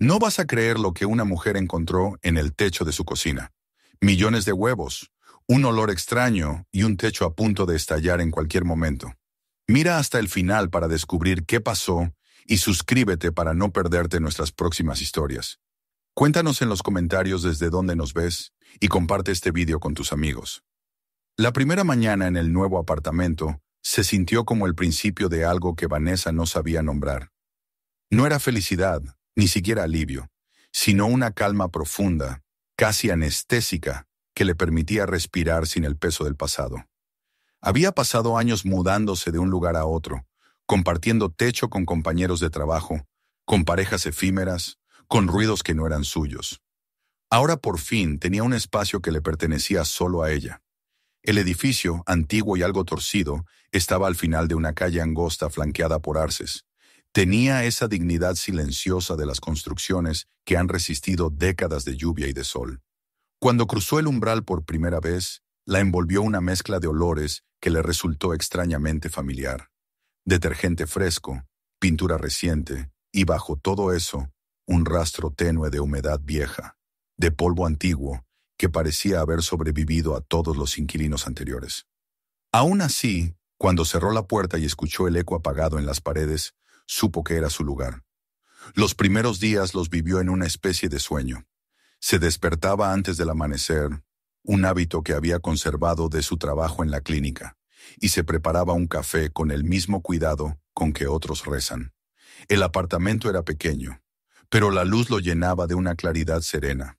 No vas a creer lo que una mujer encontró en el techo de su cocina. Millones de huevos, un olor extraño y un techo a punto de estallar en cualquier momento. Mira hasta el final para descubrir qué pasó y suscríbete para no perderte nuestras próximas historias. Cuéntanos en los comentarios desde dónde nos ves y comparte este video con tus amigos. La primera mañana en el nuevo apartamento se sintió como el principio de algo que Vanessa no sabía nombrar. No era felicidad, ni siquiera alivio, sino una calma profunda, casi anestésica, que le permitía respirar sin el peso del pasado. Había pasado años mudándose de un lugar a otro, compartiendo techo con compañeros de trabajo, con parejas efímeras, con ruidos que no eran suyos. Ahora por fin tenía un espacio que le pertenecía solo a ella. El edificio, antiguo y algo torcido, estaba al final de una calle angosta flanqueada por arces. Tenía esa dignidad silenciosa de las construcciones que han resistido décadas de lluvia y de sol. Cuando cruzó el umbral por primera vez, la envolvió una mezcla de olores que le resultó extrañamente familiar. Detergente fresco, pintura reciente, y bajo todo eso, un rastro tenue de humedad vieja, de polvo antiguo, que parecía haber sobrevivido a todos los inquilinos anteriores. Aún así, cuando cerró la puerta y escuchó el eco apagado en las paredes, supo que era su lugar. Los primeros días los vivió en una especie de sueño. Se despertaba antes del amanecer, un hábito que había conservado de su trabajo en la clínica, y se preparaba un café con el mismo cuidado con que otros rezan. El apartamento era pequeño, pero la luz lo llenaba de una claridad serena.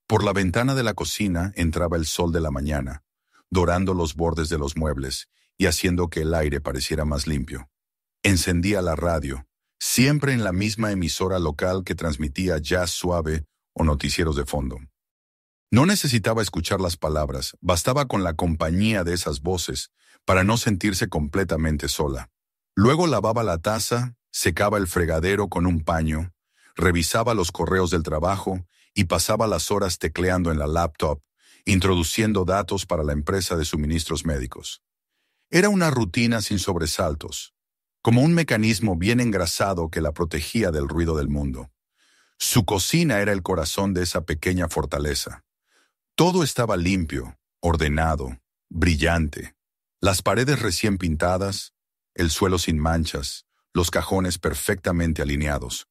Por la ventana de la cocina entraba el sol de la mañana, dorando los bordes de los muebles y haciendo que el aire pareciera más limpio. Encendía la radio, siempre en la misma emisora local que transmitía jazz suave o noticieros de fondo. No necesitaba escuchar las palabras, bastaba con la compañía de esas voces para no sentirse completamente sola. Luego lavaba la taza, secaba el fregadero con un paño, revisaba los correos del trabajo y pasaba las horas tecleando en la laptop, introduciendo datos para la empresa de suministros médicos. Era una rutina sin sobresaltos, como un mecanismo bien engrasado que la protegía del ruido del mundo. Su cocina era el corazón de esa pequeña fortaleza. Todo estaba limpio, ordenado, brillante. Las paredes recién pintadas, el suelo sin manchas, los cajones perfectamente alineados.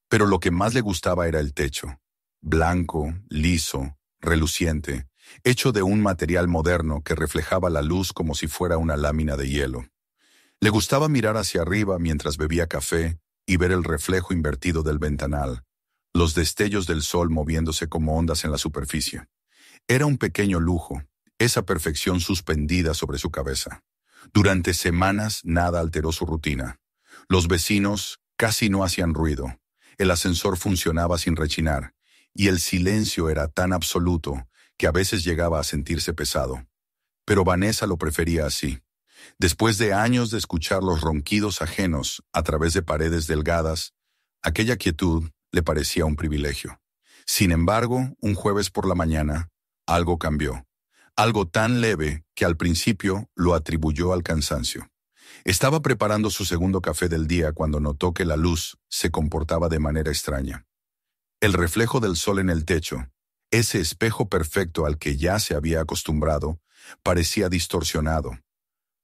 Pero lo que más le gustaba era el techo. Blanco, liso, reluciente, hecho de un material moderno que reflejaba la luz como si fuera una lámina de hielo. Le gustaba mirar hacia arriba mientras bebía café y ver el reflejo invertido del ventanal, los destellos del sol moviéndose como ondas en la superficie. Era un pequeño lujo, esa perfección suspendida sobre su cabeza. Durante semanas nada alteró su rutina. Los vecinos casi no hacían ruido, el ascensor funcionaba sin rechinar, y el silencio era tan absoluto que a veces llegaba a sentirse pesado. Pero Vanessa lo prefería así. Después de años de escuchar los ronquidos ajenos a través de paredes delgadas, aquella quietud le parecía un privilegio. Sin embargo, un jueves por la mañana, algo cambió. Algo tan leve que al principio lo atribuyó al cansancio. Estaba preparando su segundo café del día cuando notó que la luz se comportaba de manera extraña. El reflejo del sol en el techo, ese espejo perfecto al que ya se había acostumbrado, parecía distorsionado.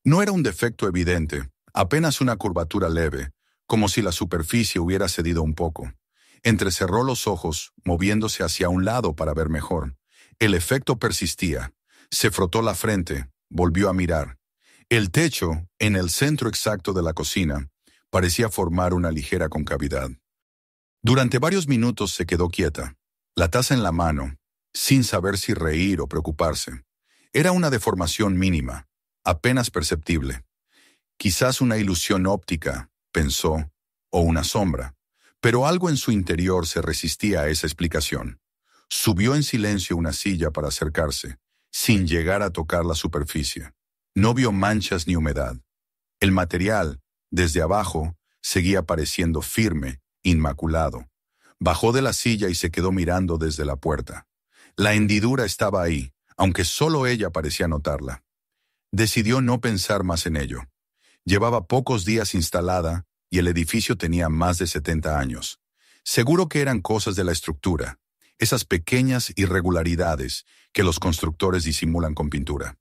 No era un defecto evidente, apenas una curvatura leve, como si la superficie hubiera cedido un poco. Entrecerró los ojos, moviéndose hacia un lado para ver mejor. El efecto persistía. Se frotó la frente, volvió a mirar. El techo, en el centro exacto de la cocina, parecía formar una ligera concavidad. Durante varios minutos se quedó quieta, la taza en la mano, sin saber si reír o preocuparse. Era una deformación mínima, apenas perceptible. Quizás una ilusión óptica, pensó, o una sombra, pero algo en su interior se resistía a esa explicación. Subió en silencio una silla para acercarse, sin llegar a tocar la superficie. No vio manchas ni humedad. El material, desde abajo, seguía pareciendo firme, inmaculado. Bajó de la silla y se quedó mirando desde la puerta. La hendidura estaba ahí, aunque solo ella parecía notarla. Decidió no pensar más en ello. Llevaba pocos días instalada y el edificio tenía más de 70 años. Seguro que eran cosas de la estructura, esas pequeñas irregularidades que los constructores disimulan con pintura.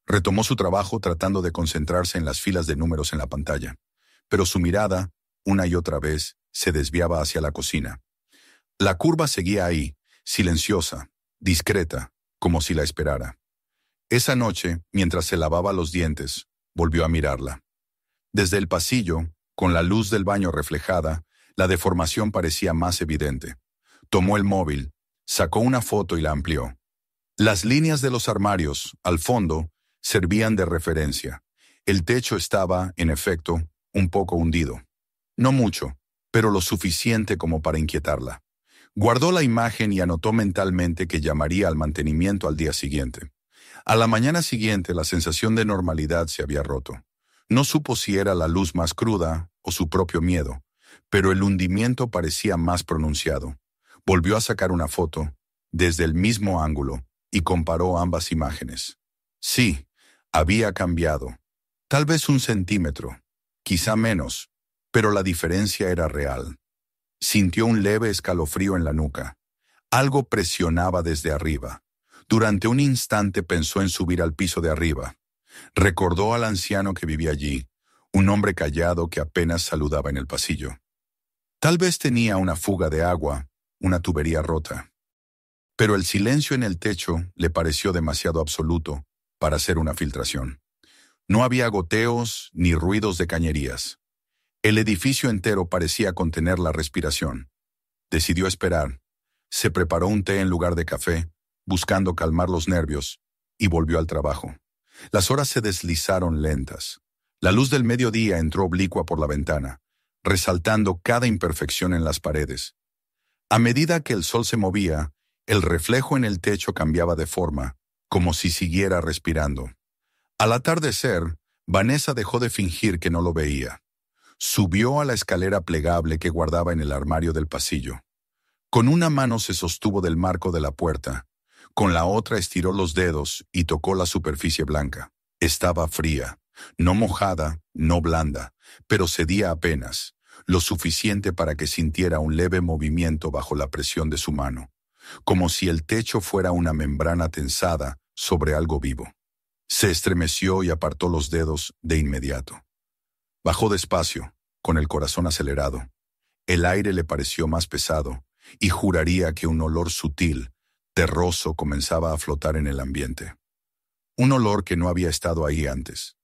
Retomó su trabajo tratando de concentrarse en las filas de números en la pantalla, pero su mirada, una y otra vez, se desviaba hacia la cocina. La curva seguía ahí, silenciosa, discreta, como si la esperara. Esa noche, mientras se lavaba los dientes, volvió a mirarla. Desde el pasillo, con la luz del baño reflejada, la deformación parecía más evidente. Tomó el móvil, sacó una foto y la amplió. Las líneas de los armarios, al fondo, servían de referencia. El techo estaba, en efecto, un poco hundido. No mucho, pero lo suficiente como para inquietarla. Guardó la imagen y anotó mentalmente que llamaría al mantenimiento al día siguiente. A la mañana siguiente la sensación de normalidad se había roto. No supo si era la luz más cruda o su propio miedo, pero el hundimiento parecía más pronunciado. Volvió a sacar una foto, desde el mismo ángulo, y comparó ambas imágenes. Sí, había cambiado. Tal vez 1 centímetro, quizá menos, pero la diferencia era real. Sintió un leve escalofrío en la nuca. Algo presionaba desde arriba. Durante un instante pensó en subir al piso de arriba. Recordó al anciano que vivía allí, un hombre callado que apenas saludaba en el pasillo. Tal vez tenía una fuga de agua, una tubería rota. Pero el silencio en el techo le pareció demasiado absoluto para hacer una filtración. No había goteos ni ruidos de cañerías. El edificio entero parecía contener la respiración. Decidió esperar. Se preparó un té en lugar de café, buscando calmar los nervios, y volvió al trabajo. Las horas se deslizaron lentas. La luz del mediodía entró oblicua por la ventana, resaltando cada imperfección en las paredes. A medida que el sol se movía, el reflejo en el techo cambiaba de forma, como si siguiera respirando. Al atardecer, Vanessa dejó de fingir que no lo veía. Subió a la escalera plegable que guardaba en el armario del pasillo. Con una mano se sostuvo del marco de la puerta. Con la otra estiró los dedos y tocó la superficie blanca. Estaba fría, no mojada, no blanda, pero cedía apenas, lo suficiente para que sintiera un leve movimiento bajo la presión de su mano, como si el techo fuera una membrana tensada sobre algo vivo. Se estremeció y apartó los dedos de inmediato. Bajó despacio, con el corazón acelerado. El aire le pareció más pesado, y juraría que un olor sutil, terroso, comenzaba a flotar en el ambiente. Un olor que no había estado ahí antes.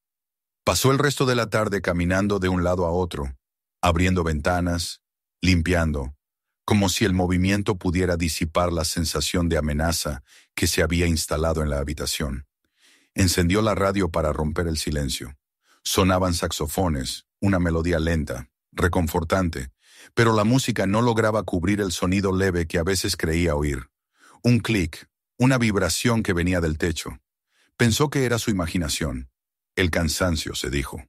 Pasó el resto de la tarde caminando de un lado a otro, abriendo ventanas, limpiando, como si el movimiento pudiera disipar la sensación de amenaza que se había instalado en la habitación. Encendió la radio para romper el silencio. Sonaban saxofones, una melodía lenta, reconfortante, pero la música no lograba cubrir el sonido leve que a veces creía oír. Un clic, una vibración que venía del techo. Pensó que era su imaginación. El cansancio, se dijo.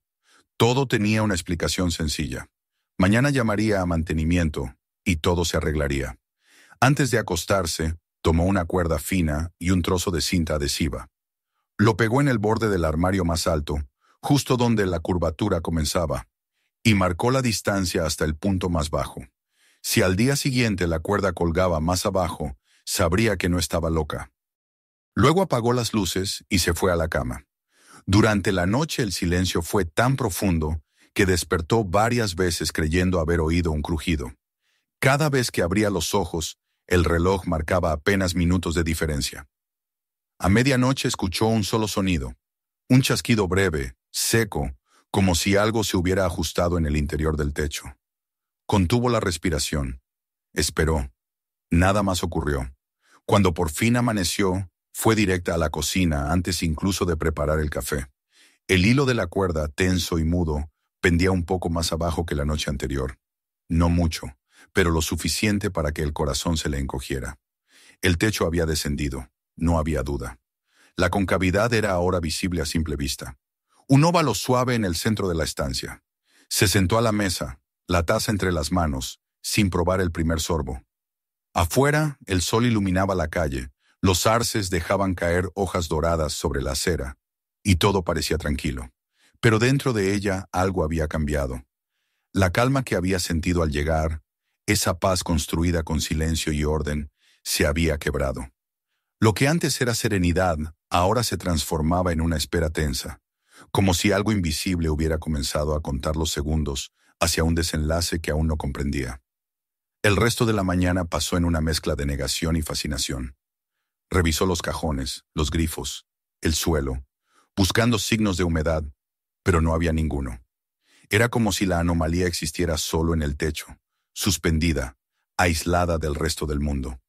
Todo tenía una explicación sencilla. Mañana llamaría a mantenimiento y todo se arreglaría. Antes de acostarse, tomó una cuerda fina y un trozo de cinta adhesiva. Lo pegó en el borde del armario más alto, justo donde la curvatura comenzaba, y marcó la distancia hasta el punto más bajo. Si al día siguiente la cuerda colgaba más abajo, sabría que no estaba loca. Luego apagó las luces y se fue a la cama. Durante la noche el silencio fue tan profundo que despertó varias veces creyendo haber oído un crujido. Cada vez que abría los ojos, el reloj marcaba apenas minutos de diferencia. A medianoche escuchó un solo sonido, un chasquido breve, seco, como si algo se hubiera ajustado en el interior del techo. Contuvo la respiración. Esperó. Nada más ocurrió. Cuando por fin amaneció, fue directa a la cocina antes incluso de preparar el café. El hilo de la cuerda, tenso y mudo, pendía un poco más abajo que la noche anterior. No mucho, pero lo suficiente para que el corazón se le encogiera. El techo había descendido, no había duda. La concavidad era ahora visible a simple vista. Un óvalo suave en el centro de la estancia. Se sentó a la mesa, la taza entre las manos, sin probar el primer sorbo. Afuera, el sol iluminaba la calle, los arces dejaban caer hojas doradas sobre la acera, y todo parecía tranquilo. Pero dentro de ella algo había cambiado. La calma que había sentido al llegar, Esa paz construida con silencio y orden se había quebrado. Lo que antes era serenidad, ahora se transformaba en una espera tensa, como si algo invisible hubiera comenzado a contar los segundos hacia un desenlace que aún no comprendía. El resto de la mañana pasó en una mezcla de negación y fascinación. Revisó los cajones, los grifos, el suelo, buscando signos de humedad, pero no había ninguno. Era como si la anomalía existiera solo en el techo, suspendida, aislada del resto del mundo.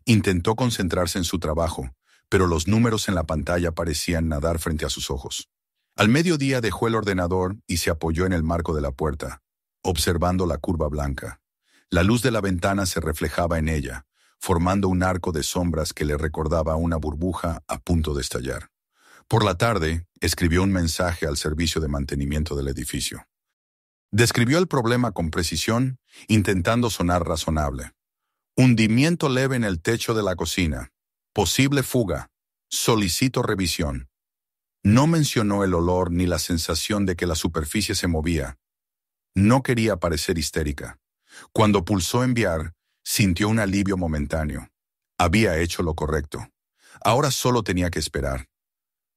Intentó concentrarse en su trabajo, pero los números en la pantalla parecían nadar frente a sus ojos. Al mediodía dejó el ordenador y se apoyó en el marco de la puerta, observando la curva blanca. La luz de la ventana se reflejaba en ella, formando un arco de sombras que le recordaba una burbuja a punto de estallar. Por la tarde, escribió un mensaje al servicio de mantenimiento del edificio. Describió el problema con precisión, intentando sonar razonable. Hundimiento leve en el techo de la cocina. Posible fuga. Solicito revisión. No mencionó el olor ni la sensación de que la superficie se movía. No quería parecer histérica. Cuando pulsó enviar, sintió un alivio momentáneo. Había hecho lo correcto. Ahora solo tenía que esperar.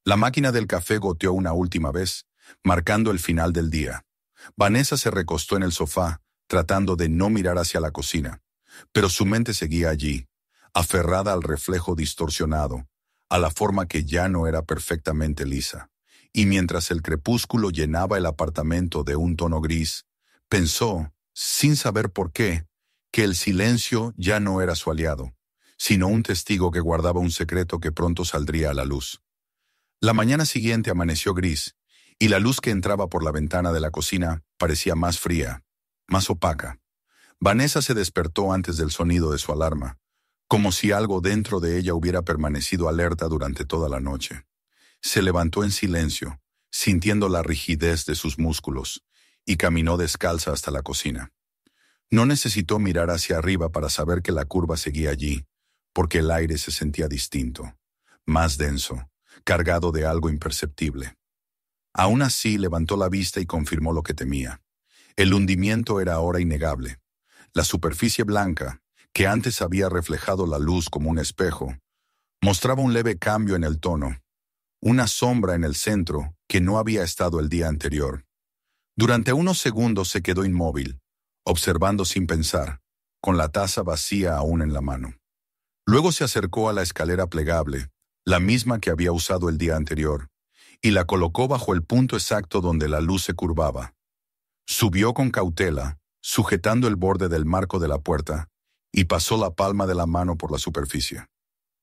La máquina del café goteó una última vez, marcando el final del día. Vanessa se recostó en el sofá, tratando de no mirar hacia la cocina, pero su mente seguía allí, aferrada al reflejo distorsionado, a la forma que ya no era perfectamente lisa. Y mientras el crepúsculo llenaba el apartamento de un tono gris, pensó, sin saber por qué, que el silencio ya no era su aliado, sino un testigo que guardaba un secreto que pronto saldría a la luz. La mañana siguiente amaneció gris, y la luz que entraba por la ventana de la cocina parecía más fría, más opaca. Vanessa se despertó antes del sonido de su alarma, como si algo dentro de ella hubiera permanecido alerta durante toda la noche. Se levantó en silencio, sintiendo la rigidez de sus músculos, y caminó descalza hasta la cocina. No necesitó mirar hacia arriba para saber que la curva seguía allí, porque el aire se sentía distinto, más denso, cargado de algo imperceptible. Aún así levantó la vista y confirmó lo que temía. El hundimiento era ahora innegable. La superficie blanca, que antes había reflejado la luz como un espejo, mostraba un leve cambio en el tono, una sombra en el centro que no había estado el día anterior. Durante unos segundos se quedó inmóvil, observando sin pensar, con la taza vacía aún en la mano. Luego se acercó a la escalera plegable, la misma que había usado el día anterior, y la colocó bajo el punto exacto donde la luz se curvaba. Subió con cautela, sujetando el borde del marco de la puerta, y pasó la palma de la mano por la superficie.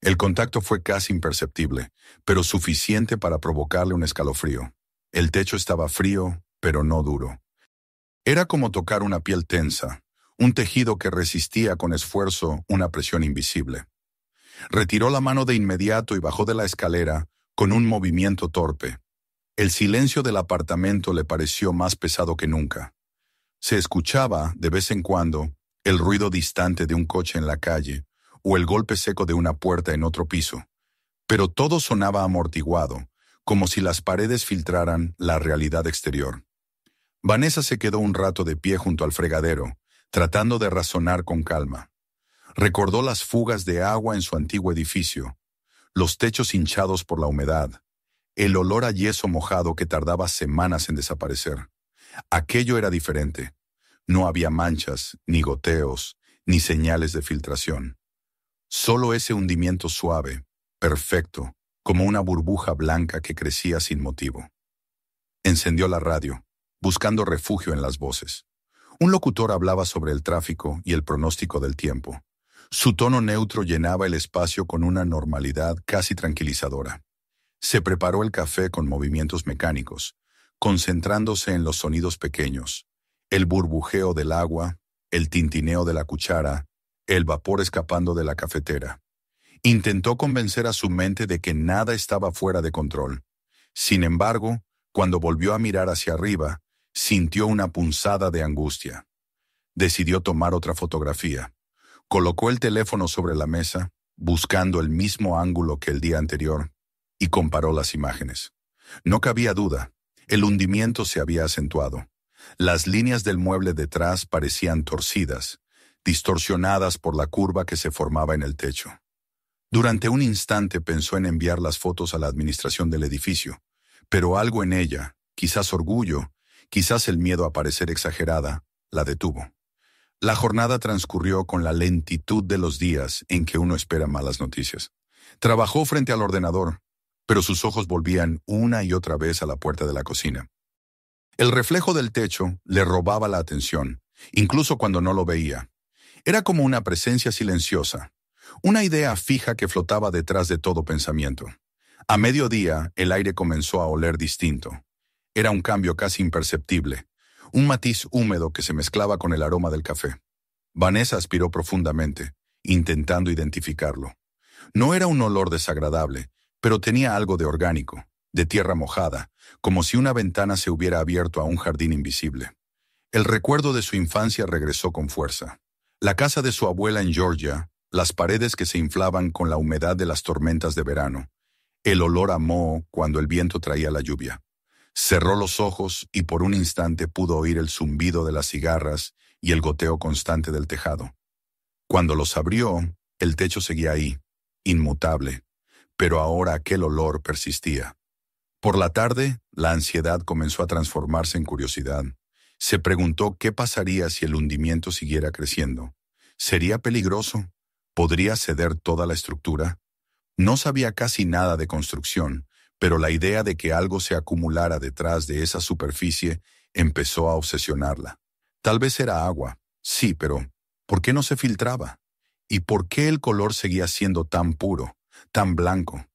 El contacto fue casi imperceptible, pero suficiente para provocarle un escalofrío. El techo estaba frío, pero no duro. Era como tocar una piel tensa, un tejido que resistía con esfuerzo una presión invisible. Retiró la mano de inmediato y bajó de la escalera con un movimiento torpe. El silencio del apartamento le pareció más pesado que nunca. Se escuchaba, de vez en cuando, el ruido distante de un coche en la calle o el golpe seco de una puerta en otro piso, pero todo sonaba amortiguado, como si las paredes filtraran la realidad exterior. Vanessa se quedó un rato de pie junto al fregadero, tratando de razonar con calma. Recordó las fugas de agua en su antiguo edificio, los techos hinchados por la humedad, el olor a yeso mojado que tardaba semanas en desaparecer. Aquello era diferente. No había manchas, ni goteos, ni señales de filtración. Solo ese hundimiento suave, perfecto, como una burbuja blanca que crecía sin motivo. Encendió la radio, buscando refugio en las voces. Un locutor hablaba sobre el tráfico y el pronóstico del tiempo. Su tono neutro llenaba el espacio con una normalidad casi tranquilizadora. Se preparó el café con movimientos mecánicos, concentrándose en los sonidos pequeños, el burbujeo del agua, el tintineo de la cuchara, el vapor escapando de la cafetera. Intentó convencer a su mente de que nada estaba fuera de control. Sin embargo, cuando volvió a mirar hacia arriba, sintió una punzada de angustia. Decidió tomar otra fotografía. Colocó el teléfono sobre la mesa, buscando el mismo ángulo que el día anterior, y comparó las imágenes. No cabía duda, el hundimiento se había acentuado. Las líneas del mueble detrás parecían torcidas, distorsionadas por la curva que se formaba en el techo. Durante un instante pensó en enviar las fotos a la administración del edificio, pero algo en ella, quizás orgullo, quizás el miedo a parecer exagerada, la detuvo. La jornada transcurrió con la lentitud de los días en que uno espera malas noticias. Trabajó frente al ordenador, pero sus ojos volvían una y otra vez a la puerta de la cocina. El reflejo del techo le robaba la atención, incluso cuando no lo veía. Era como una presencia silenciosa, una idea fija que flotaba detrás de todo pensamiento. A mediodía, el aire comenzó a oler distinto. Era un cambio casi imperceptible, un matiz húmedo que se mezclaba con el aroma del café. Vanessa aspiró profundamente, intentando identificarlo. No era un olor desagradable, pero tenía algo de orgánico, de tierra mojada, como si una ventana se hubiera abierto a un jardín invisible. El recuerdo de su infancia regresó con fuerza. La casa de su abuela en Georgia, las paredes que se inflaban con la humedad de las tormentas de verano, el olor a moho cuando el viento traía la lluvia. Cerró los ojos y por un instante pudo oír el zumbido de las cigarras y el goteo constante del tejado. Cuando los abrió, el techo seguía ahí, inmutable, pero ahora aquel olor persistía. Por la tarde, la ansiedad comenzó a transformarse en curiosidad. Se preguntó qué pasaría si el hundimiento siguiera creciendo. ¿Sería peligroso? ¿Podría ceder toda la estructura? No sabía casi nada de construcción, pero la idea de que algo se acumulara detrás de esa superficie empezó a obsesionarla. Tal vez era agua, sí, pero ¿por qué no se filtraba? ¿Y por qué el color seguía siendo tan puro, tan blanco?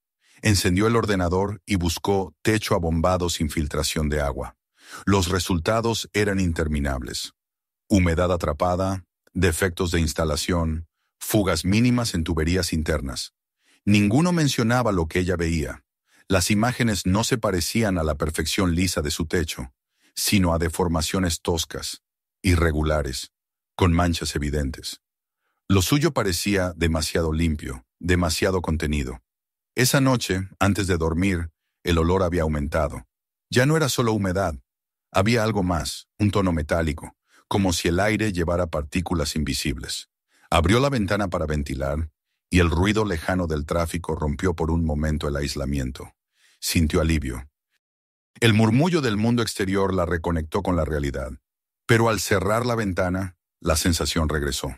Encendió el ordenador y buscó techo abombado sin filtración de agua. Los resultados eran interminables. Humedad atrapada, defectos de instalación, fugas mínimas en tuberías internas. Ninguno mencionaba lo que ella veía. Las imágenes no se parecían a la perfección lisa de su techo, sino a deformaciones toscas, irregulares, con manchas evidentes. Lo suyo parecía demasiado limpio, demasiado contenido. Esa noche, antes de dormir, el olor había aumentado. Ya no era solo humedad. Había algo más, un tono metálico, como si el aire llevara partículas invisibles. Abrió la ventana para ventilar, y el ruido lejano del tráfico rompió por un momento el aislamiento. Sintió alivio. El murmullo del mundo exterior la reconectó con la realidad. Pero al cerrar la ventana, la sensación regresó.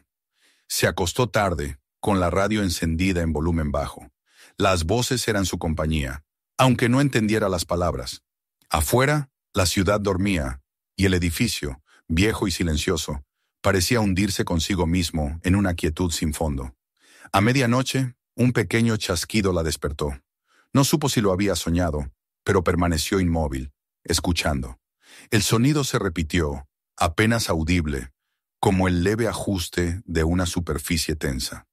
Se acostó tarde, con la radio encendida en volumen bajo. Las voces eran su compañía, aunque no entendiera las palabras. Afuera, la ciudad dormía, y el edificio, viejo y silencioso, parecía hundirse consigo mismo en una quietud sin fondo. A medianoche, un pequeño chasquido la despertó. No supo si lo había soñado, pero permaneció inmóvil, escuchando. El sonido se repitió, apenas audible, como el leve ajuste de una superficie tensa.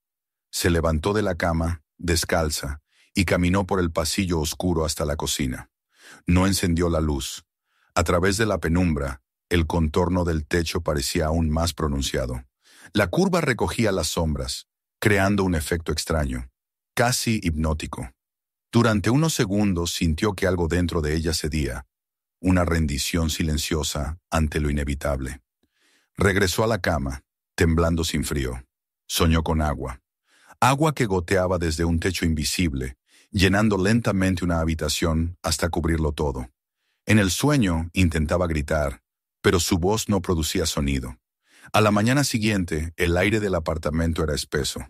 Se levantó de la cama, descalza, y caminó por el pasillo oscuro hasta la cocina. No encendió la luz. A través de la penumbra, el contorno del techo parecía aún más pronunciado. La curva recogía las sombras, creando un efecto extraño, casi hipnótico. Durante unos segundos sintió que algo dentro de ella cedía, una rendición silenciosa ante lo inevitable. Regresó a la cama, temblando sin frío. Soñó con agua. Agua que goteaba desde un techo invisible, llenando lentamente una habitación hasta cubrirlo todo. En el sueño intentaba gritar, pero su voz no producía sonido. A la mañana siguiente, el aire del apartamento era espeso.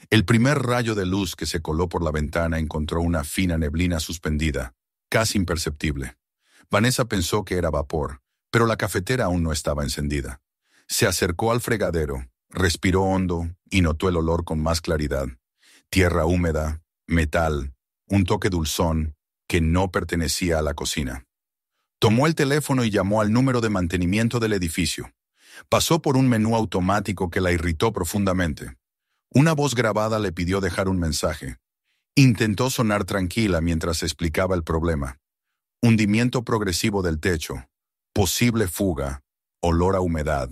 El primer rayo de luz que se coló por la ventana encontró una fina neblina suspendida, casi imperceptible. Vanessa pensó que era vapor, pero la cafetera aún no estaba encendida. Se acercó al fregadero, respiró hondo y notó el olor con más claridad. Tierra húmeda, metal, un toque dulzón que no pertenecía a la cocina. Tomó el teléfono y llamó al número de mantenimiento del edificio. Pasó por un menú automático que la irritó profundamente. Una voz grabada le pidió dejar un mensaje. Intentó sonar tranquila mientras explicaba el problema. Hundimiento progresivo del techo, posible fuga, olor a humedad.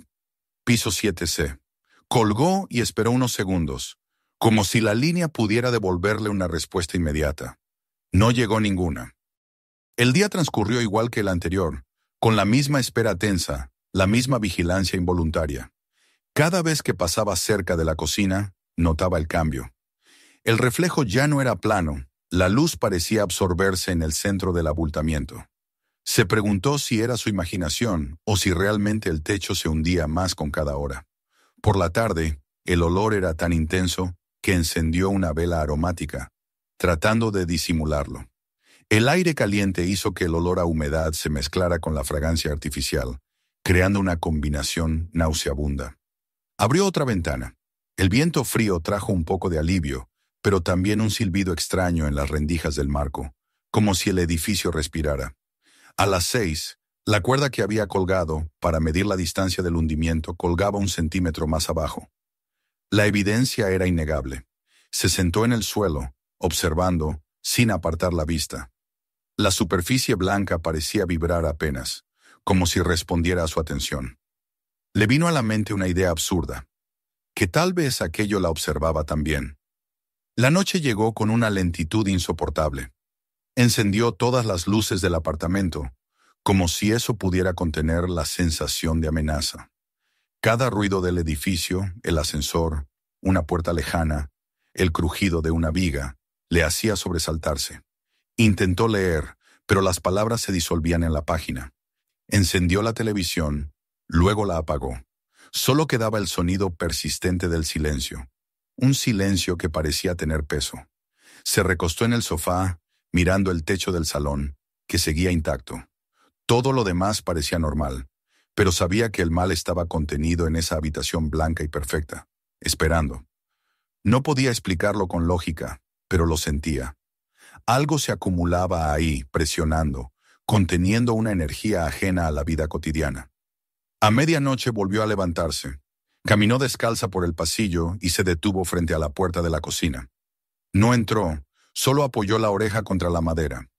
Piso 7C. Colgó y esperó unos segundos, como si la línea pudiera devolverle una respuesta inmediata. No llegó ninguna. El día transcurrió igual que el anterior, con la misma espera tensa, la misma vigilancia involuntaria. Cada vez que pasaba cerca de la cocina, notaba el cambio. El reflejo ya no era plano, la luz parecía absorberse en el centro del abultamiento. Se preguntó si era su imaginación o si realmente el techo se hundía más con cada hora. Por la tarde, el olor era tan intenso que encendió una vela aromática, tratando de disimularlo. El aire caliente hizo que el olor a humedad se mezclara con la fragancia artificial, creando una combinación nauseabunda. Abrió otra ventana. El viento frío trajo un poco de alivio, pero también un silbido extraño en las rendijas del marco, como si el edificio respirara. A las 6, la cuerda que había colgado, para medir la distancia del hundimiento, colgaba 1 centímetro más abajo. La evidencia era innegable. Se sentó en el suelo, observando, sin apartar la vista. La superficie blanca parecía vibrar apenas, como si respondiera a su atención. Le vino a la mente una idea absurda, que tal vez aquello la observaba también. La noche llegó con una lentitud insoportable. Encendió todas las luces del apartamento, como si eso pudiera contener la sensación de amenaza. Cada ruido del edificio, el ascensor, una puerta lejana, el crujido de una viga, le hacía sobresaltarse. Intentó leer, pero las palabras se disolvían en la página. Encendió la televisión, luego la apagó. Solo quedaba el sonido persistente del silencio, un silencio que parecía tener peso. Se recostó en el sofá, mirando el techo del salón, que seguía intacto. Todo lo demás parecía normal, pero sabía que el mal estaba contenido en esa habitación blanca y perfecta, esperando. No podía explicarlo con lógica, pero lo sentía. Algo se acumulaba ahí, presionando, conteniendo una energía ajena a la vida cotidiana. A medianoche volvió a levantarse. Caminó descalza por el pasillo y se detuvo frente a la puerta de la cocina. No entró, solo apoyó la oreja contra la madera.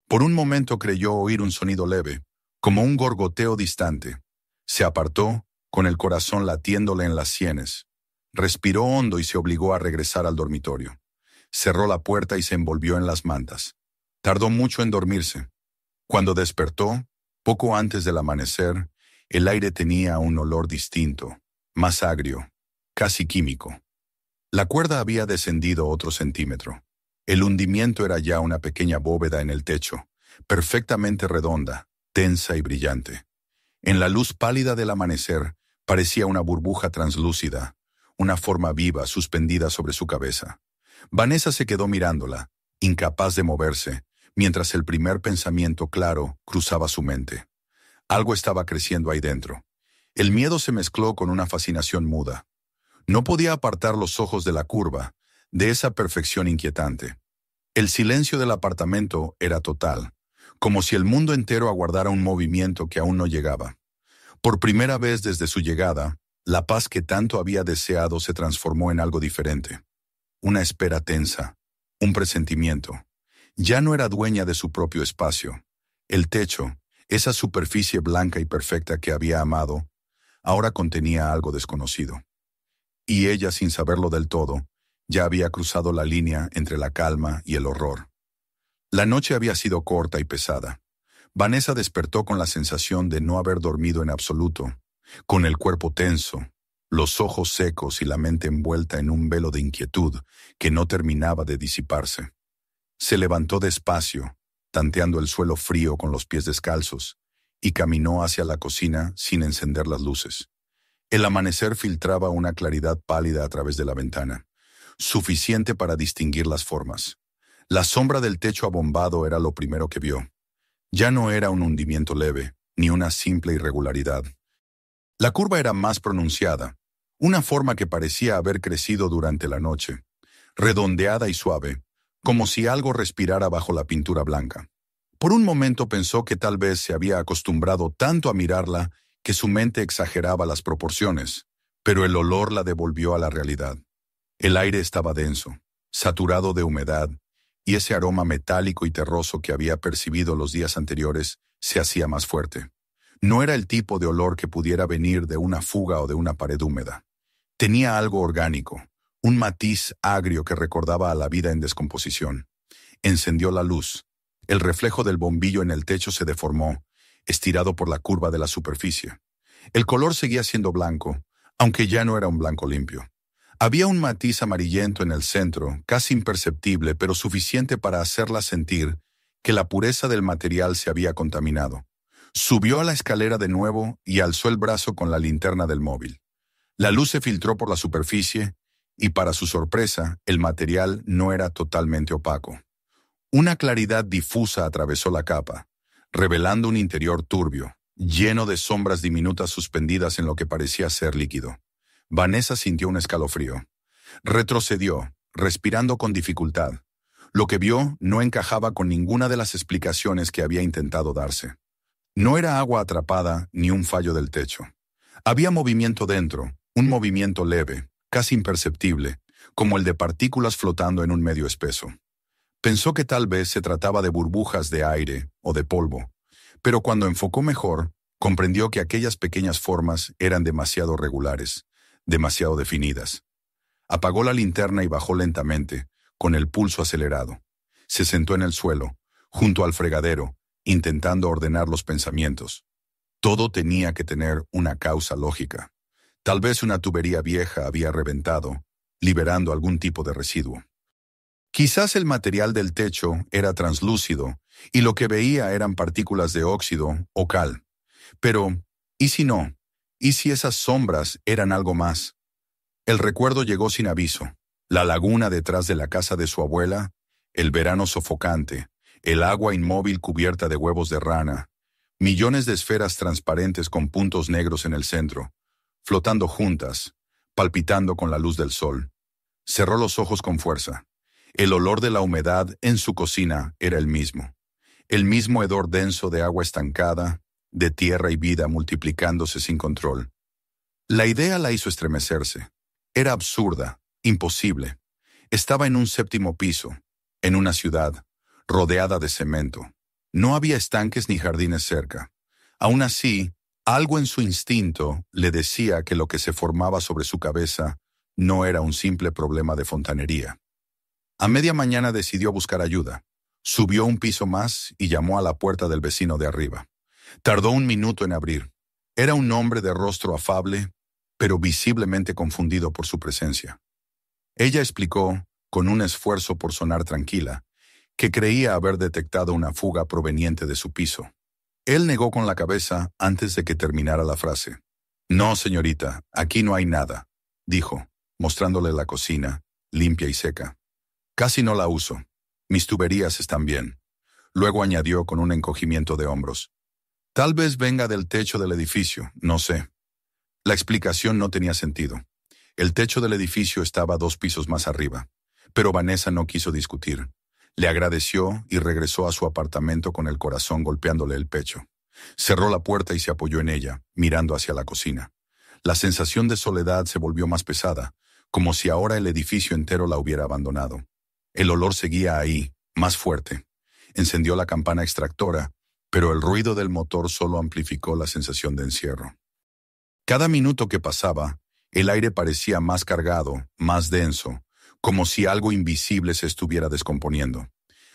Por un momento creyó oír un sonido leve, como un gorgoteo distante. Se apartó, con el corazón latiéndole en las sienes. Respiró hondo y se obligó a regresar al dormitorio. Cerró la puerta y se envolvió en las mantas. Tardó mucho en dormirse. Cuando despertó, poco antes del amanecer, el aire tenía un olor distinto, más agrio, casi químico. La cuerda había descendido otro centímetro. El hundimiento era ya una pequeña bóveda en el techo, perfectamente redonda, tensa y brillante. En la luz pálida del amanecer, parecía una burbuja translúcida, una forma viva suspendida sobre su cabeza. Vanessa se quedó mirándola, incapaz de moverse, mientras el primer pensamiento claro cruzaba su mente. Algo estaba creciendo ahí dentro. El miedo se mezcló con una fascinación muda. No podía apartar los ojos de la curva, de esa perfección inquietante. El silencio del apartamento era total, como si el mundo entero aguardara un movimiento que aún no llegaba. Por primera vez desde su llegada, la paz que tanto había deseado se transformó en algo diferente. Una espera tensa, un presentimiento. Ya no era dueña de su propio espacio. El techo, esa superficie blanca y perfecta que había amado, ahora contenía algo desconocido. Y ella, sin saberlo del todo, ya había cruzado la línea entre la calma y el horror. La noche había sido corta y pesada. Vanessa despertó con la sensación de no haber dormido en absoluto, con el cuerpo tenso, los ojos secos y la mente envuelta en un velo de inquietud que no terminaba de disiparse. Se levantó despacio, tanteando el suelo frío con los pies descalzos, y caminó hacia la cocina sin encender las luces. El amanecer filtraba una claridad pálida a través de la ventana, suficiente para distinguir las formas. La sombra del techo abombado era lo primero que vio. Ya no era un hundimiento leve, ni una simple irregularidad. La curva era más pronunciada, una forma que parecía haber crecido durante la noche, redondeada y suave, como si algo respirara bajo la pintura blanca. Por un momento pensó que tal vez se había acostumbrado tanto a mirarla que su mente exageraba las proporciones, pero el olor la devolvió a la realidad. El aire estaba denso, saturado de humedad, y ese aroma metálico y terroso que había percibido los días anteriores se hacía más fuerte. No era el tipo de olor que pudiera venir de una fuga o de una pared húmeda. Tenía algo orgánico, un matiz agrio que recordaba a la vida en descomposición. Encendió la luz. El reflejo del bombillo en el techo se deformó, estirado por la curva de la superficie. El color seguía siendo blanco, aunque ya no era un blanco limpio. Había un matiz amarillento en el centro, casi imperceptible, pero suficiente para hacerla sentir que la pureza del material se había contaminado. Subió a la escalera de nuevo y alzó el brazo con la linterna del móvil. La luz se filtró por la superficie y, para su sorpresa, el material no era totalmente opaco. Una claridad difusa atravesó la capa, revelando un interior turbio, lleno de sombras diminutas suspendidas en lo que parecía ser líquido. Vanessa sintió un escalofrío. Retrocedió, respirando con dificultad. Lo que vio no encajaba con ninguna de las explicaciones que había intentado darse. No era agua atrapada ni un fallo del techo. Había movimiento dentro, un movimiento leve, casi imperceptible, como el de partículas flotando en un medio espeso. Pensó que tal vez se trataba de burbujas de aire o de polvo, pero cuando enfocó mejor, comprendió que aquellas pequeñas formas eran demasiado regulares, demasiado definidas. Apagó la linterna y bajó lentamente, con el pulso acelerado. Se sentó en el suelo, junto al fregadero, intentando ordenar los pensamientos. Todo tenía que tener una causa lógica. Tal vez una tubería vieja había reventado, liberando algún tipo de residuo. Quizás el material del techo era translúcido y lo que veía eran partículas de óxido o cal. Pero, ¿y si no? ¿Y si esas sombras eran algo más? El recuerdo llegó sin aviso. La laguna detrás de la casa de su abuela, el verano sofocante, el agua inmóvil cubierta de huevos de rana, millones de esferas transparentes con puntos negros en el centro, flotando juntas, palpitando con la luz del sol. Cerró los ojos con fuerza. El olor de la humedad en su cocina era el mismo hedor denso de agua estancada, de tierra y vida multiplicándose sin control. La idea la hizo estremecerse. Era absurda, imposible. Estaba en un 7º piso, en una ciudad, rodeada de cemento. No había estanques ni jardines cerca. Aún así, algo en su instinto le decía que lo que se formaba sobre su cabeza no era un simple problema de fontanería. A media mañana decidió buscar ayuda. Subió un piso más y llamó a la puerta del vecino de arriba. Tardó un minuto en abrir. Era un hombre de rostro afable, pero visiblemente confundido por su presencia. Ella explicó, con un esfuerzo por sonar tranquila, que creía haber detectado una fuga proveniente de su piso. Él negó con la cabeza antes de que terminara la frase. «No, señorita, aquí no hay nada», dijo, mostrándole la cocina, limpia y seca. «Casi no la uso. Mis tuberías están bien». Luego añadió con un encogimiento de hombros. «Tal vez venga del techo del edificio, no sé». La explicación no tenía sentido. El techo del edificio estaba 2 pisos más arriba, pero Vanessa no quiso discutir. Le agradeció y regresó a su apartamento con el corazón golpeándole el pecho. Cerró la puerta y se apoyó en ella, mirando hacia la cocina. La sensación de soledad se volvió más pesada, como si ahora el edificio entero la hubiera abandonado. El olor seguía ahí, más fuerte. Encendió la campana extractora, pero el ruido del motor solo amplificó la sensación de encierro. Cada minuto que pasaba, el aire parecía más cargado, más denso, como si algo invisible se estuviera descomponiendo.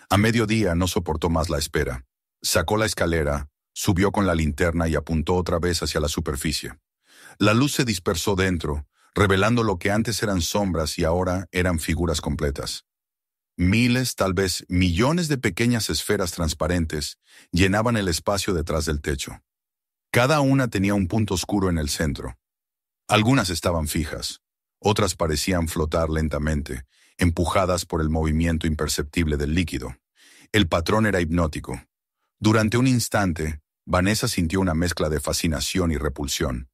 A mediodía no soportó más la espera. Sacó la escalera, subió con la linterna y apuntó otra vez hacia la superficie. La luz se dispersó dentro, revelando lo que antes eran sombras y ahora eran figuras completas. Miles, tal vez millones de pequeñas esferas transparentes llenaban el espacio detrás del techo. Cada una tenía un punto oscuro en el centro. Algunas estaban fijas, otras parecían flotar lentamente, empujadas por el movimiento imperceptible del líquido. El patrón era hipnótico. Durante un instante, Vanessa sintió una mezcla de fascinación y repulsión.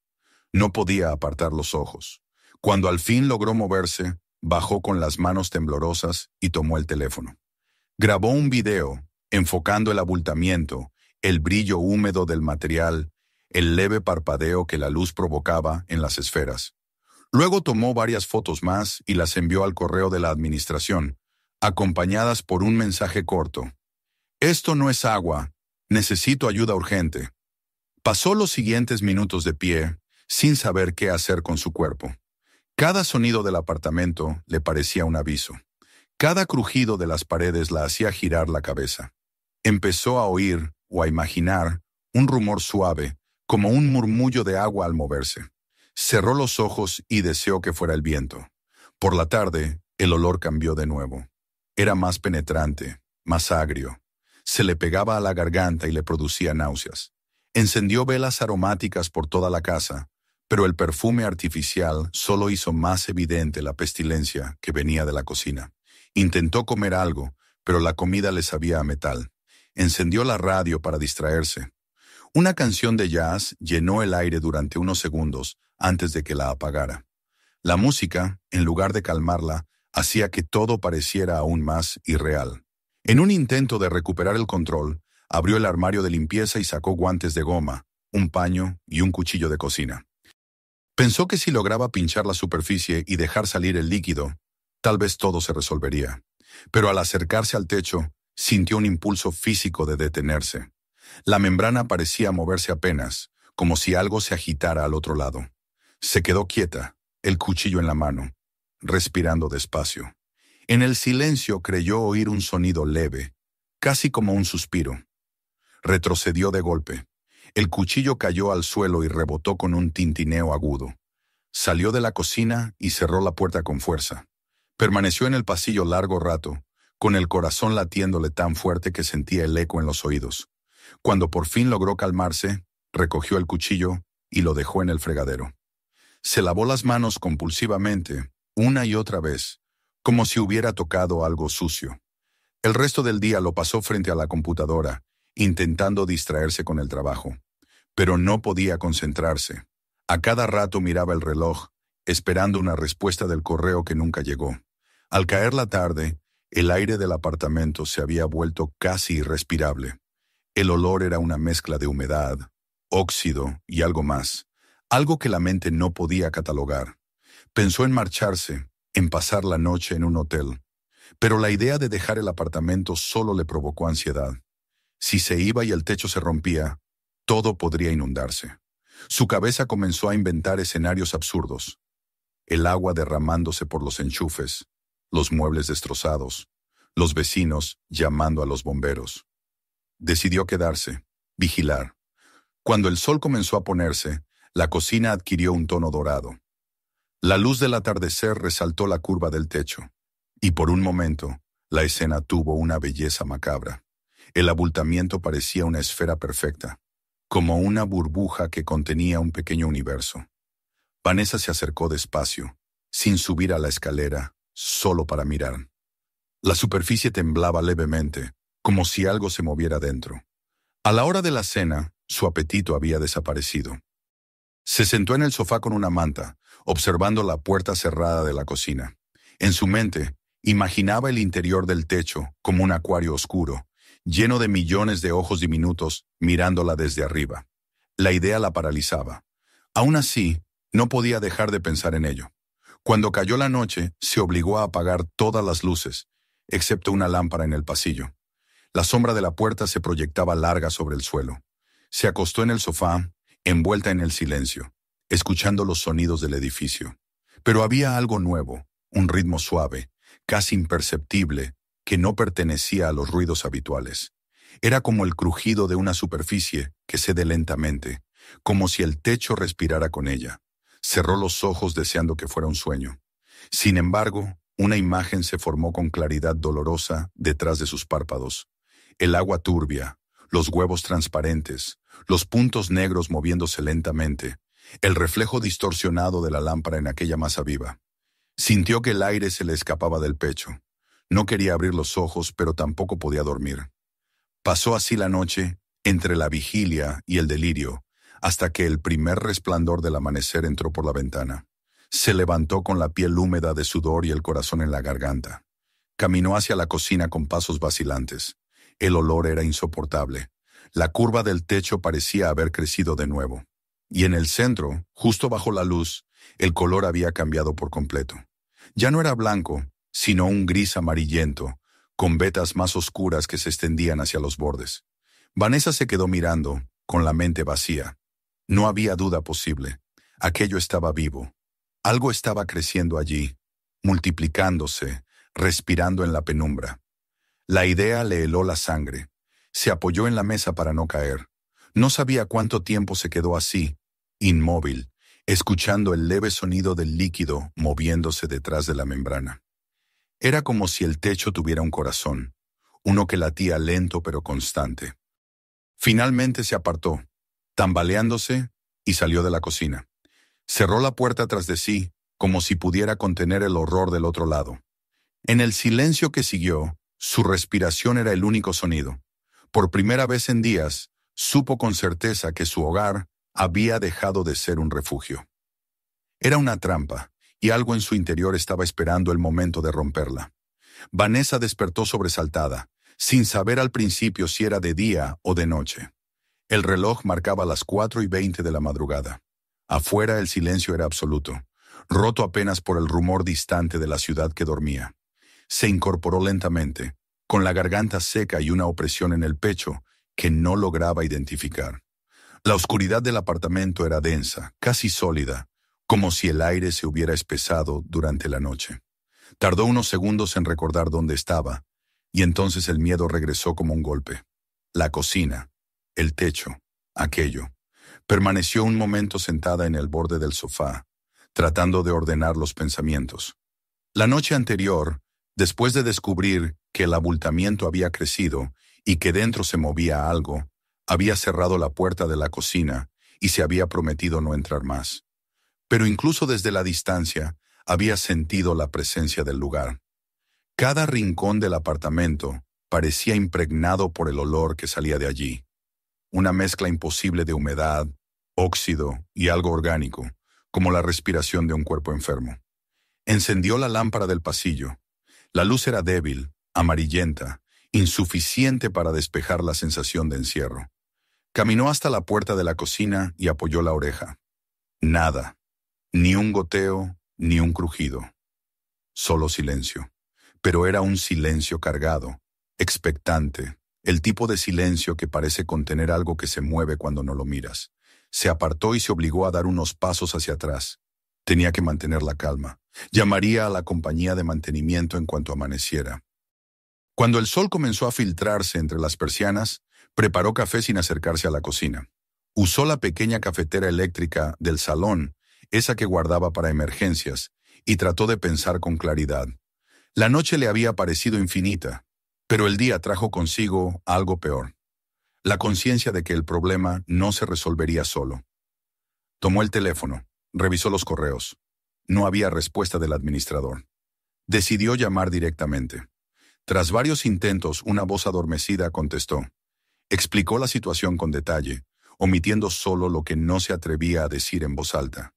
No podía apartar los ojos. Cuando al fin logró moverse, bajó con las manos temblorosas y tomó el teléfono. Grabó un video, enfocando el abultamiento, el brillo húmedo del material, el leve parpadeo que la luz provocaba en las esferas. Luego tomó varias fotos más y las envió al correo de la administración, acompañadas por un mensaje corto. «Esto no es agua. Necesito ayuda urgente». Pasó los siguientes minutos de pie, sin saber qué hacer con su cuerpo. Cada sonido del apartamento le parecía un aviso. Cada crujido de las paredes la hacía girar la cabeza. Empezó a oír o a imaginar un rumor suave, como un murmullo de agua al moverse. Cerró los ojos y deseó que fuera el viento. Por la tarde, el olor cambió de nuevo. Era más penetrante, más agrio. Se le pegaba a la garganta y le producía náuseas. Encendió velas aromáticas por toda la casa, pero el perfume artificial solo hizo más evidente la pestilencia que venía de la cocina. Intentó comer algo, pero la comida le sabía a metal. Encendió la radio para distraerse. Una canción de jazz llenó el aire durante unos segundos antes de que la apagara. La música, en lugar de calmarla, hacía que todo pareciera aún más irreal. En un intento de recuperar el control, abrió el armario de limpieza y sacó guantes de goma, un paño y un cuchillo de cocina. Pensó que si lograba pinchar la superficie y dejar salir el líquido, tal vez todo se resolvería. Pero al acercarse al techo, sintió un impulso físico de detenerse. La membrana parecía moverse apenas, como si algo se agitara al otro lado. Se quedó quieta, el cuchillo en la mano, respirando despacio. En el silencio creyó oír un sonido leve, casi como un suspiro. Retrocedió de golpe. El cuchillo cayó al suelo y rebotó con un tintineo agudo. Salió de la cocina y cerró la puerta con fuerza. Permaneció en el pasillo largo rato, con el corazón latiéndole tan fuerte que sentía el eco en los oídos. Cuando por fin logró calmarse, recogió el cuchillo y lo dejó en el fregadero. Se lavó las manos compulsivamente, una y otra vez, como si hubiera tocado algo sucio. El resto del día lo pasó frente a la computadora, intentando distraerse con el trabajo. Pero no podía concentrarse. A cada rato miraba el reloj, esperando una respuesta del correo que nunca llegó. Al caer la tarde, el aire del apartamento se había vuelto casi irrespirable. El olor era una mezcla de humedad, óxido y algo más, algo que la mente no podía catalogar. Pensó en marcharse, en pasar la noche en un hotel, pero la idea de dejar el apartamento solo le provocó ansiedad. Si se iba y el techo se rompía, todo podría inundarse. Su cabeza comenzó a inventar escenarios absurdos. El agua derramándose por los enchufes, los muebles destrozados, los vecinos llamando a los bomberos. Decidió quedarse, vigilar. Cuando el sol comenzó a ponerse, la cocina adquirió un tono dorado. La luz del atardecer resaltó la curva del techo, y por un momento, la escena tuvo una belleza macabra. El abultamiento parecía una esfera perfecta, como una burbuja que contenía un pequeño universo. Vanessa se acercó despacio, sin subir a la escalera, solo para mirar. La superficie temblaba levemente, como si algo se moviera dentro. A la hora de la cena, su apetito había desaparecido. Se sentó en el sofá con una manta, observando la puerta cerrada de la cocina. En su mente, imaginaba el interior del techo como un acuario oscuro, lleno de millones de ojos diminutos mirándola desde arriba. La idea la paralizaba. Aún así, no podía dejar de pensar en ello. Cuando cayó la noche, se obligó a apagar todas las luces, excepto una lámpara en el pasillo. La sombra de la puerta se proyectaba larga sobre el suelo. Se acostó en el sofá, envuelta en el silencio, escuchando los sonidos del edificio. Pero había algo nuevo, un ritmo suave, casi imperceptible, que no pertenecía a los ruidos habituales. Era como el crujido de una superficie que cede lentamente, como si el techo respirara con ella. Cerró los ojos deseando que fuera un sueño. Sin embargo, una imagen se formó con claridad dolorosa detrás de sus párpados. El agua turbia, los huevos transparentes, los puntos negros moviéndose lentamente, el reflejo distorsionado de la lámpara en aquella masa viva. Sintió que el aire se le escapaba del pecho. No quería abrir los ojos, pero tampoco podía dormir. Pasó así la noche, entre la vigilia y el delirio, hasta que el primer resplandor del amanecer entró por la ventana. Se levantó con la piel húmeda de sudor y el corazón en la garganta. Caminó hacia la cocina con pasos vacilantes. El olor era insoportable. La curva del techo parecía haber crecido de nuevo. Y en el centro, justo bajo la luz, el color había cambiado por completo. Ya no era blanco, sino un gris amarillento, con vetas más oscuras que se extendían hacia los bordes. Vanessa se quedó mirando, con la mente vacía. No había duda posible. Aquello estaba vivo. Algo estaba creciendo allí, multiplicándose, respirando en la penumbra. La idea le heló la sangre. Se apoyó en la mesa para no caer. No sabía cuánto tiempo se quedó así, inmóvil, escuchando el leve sonido del líquido moviéndose detrás de la membrana. Era como si el techo tuviera un corazón, uno que latía lento pero constante. Finalmente se apartó, tambaleándose, y salió de la cocina. Cerró la puerta tras de sí, como si pudiera contener el horror del otro lado. En el silencio que siguió, su respiración era el único sonido. Por primera vez en días, supo con certeza que su hogar había dejado de ser un refugio. Era una trampa, y algo en su interior estaba esperando el momento de romperla. Vanessa despertó sobresaltada, sin saber al principio si era de día o de noche. El reloj marcaba las 4:20 de la madrugada. Afuera el silencio era absoluto, roto apenas por el rumor distante de la ciudad que dormía. Se incorporó lentamente, con la garganta seca y una opresión en el pecho que no lograba identificar. La oscuridad del apartamento era densa, casi sólida, como si el aire se hubiera espesado durante la noche. Tardó unos segundos en recordar dónde estaba, y entonces el miedo regresó como un golpe. La cocina, el techo, aquello. Permaneció un momento sentada en el borde del sofá, tratando de ordenar los pensamientos. La noche anterior, después de descubrir que el abultamiento había crecido y que dentro se movía algo, había cerrado la puerta de la cocina y se había prometido no entrar más. Pero incluso desde la distancia, había sentido la presencia del lugar. Cada rincón del apartamento parecía impregnado por el olor que salía de allí. Una mezcla imposible de humedad, óxido y algo orgánico, como la respiración de un cuerpo enfermo. Encendió la lámpara del pasillo. La luz era débil, amarillenta, insuficiente para despejar la sensación de encierro. Caminó hasta la puerta de la cocina y apoyó la oreja. Nada, ni un goteo, ni un crujido. Solo silencio. Pero era un silencio cargado, expectante, el tipo de silencio que parece contener algo que se mueve cuando no lo miras. Se apartó y se obligó a dar unos pasos hacia atrás. Tenía que mantener la calma. Llamaría a la compañía de mantenimiento en cuanto amaneciera. Cuando el sol comenzó a filtrarse entre las persianas, preparó café sin acercarse a la cocina. Usó la pequeña cafetera eléctrica del salón, esa que guardaba para emergencias, y trató de pensar con claridad. La noche le había parecido infinita, pero el día trajo consigo algo peor. La conciencia de que el problema no se resolvería solo. Tomó el teléfono, revisó los correos. No había respuesta del administrador. Decidió llamar directamente. Tras varios intentos, una voz adormecida contestó. Explicó la situación con detalle, omitiendo solo lo que no se atrevía a decir en voz alta.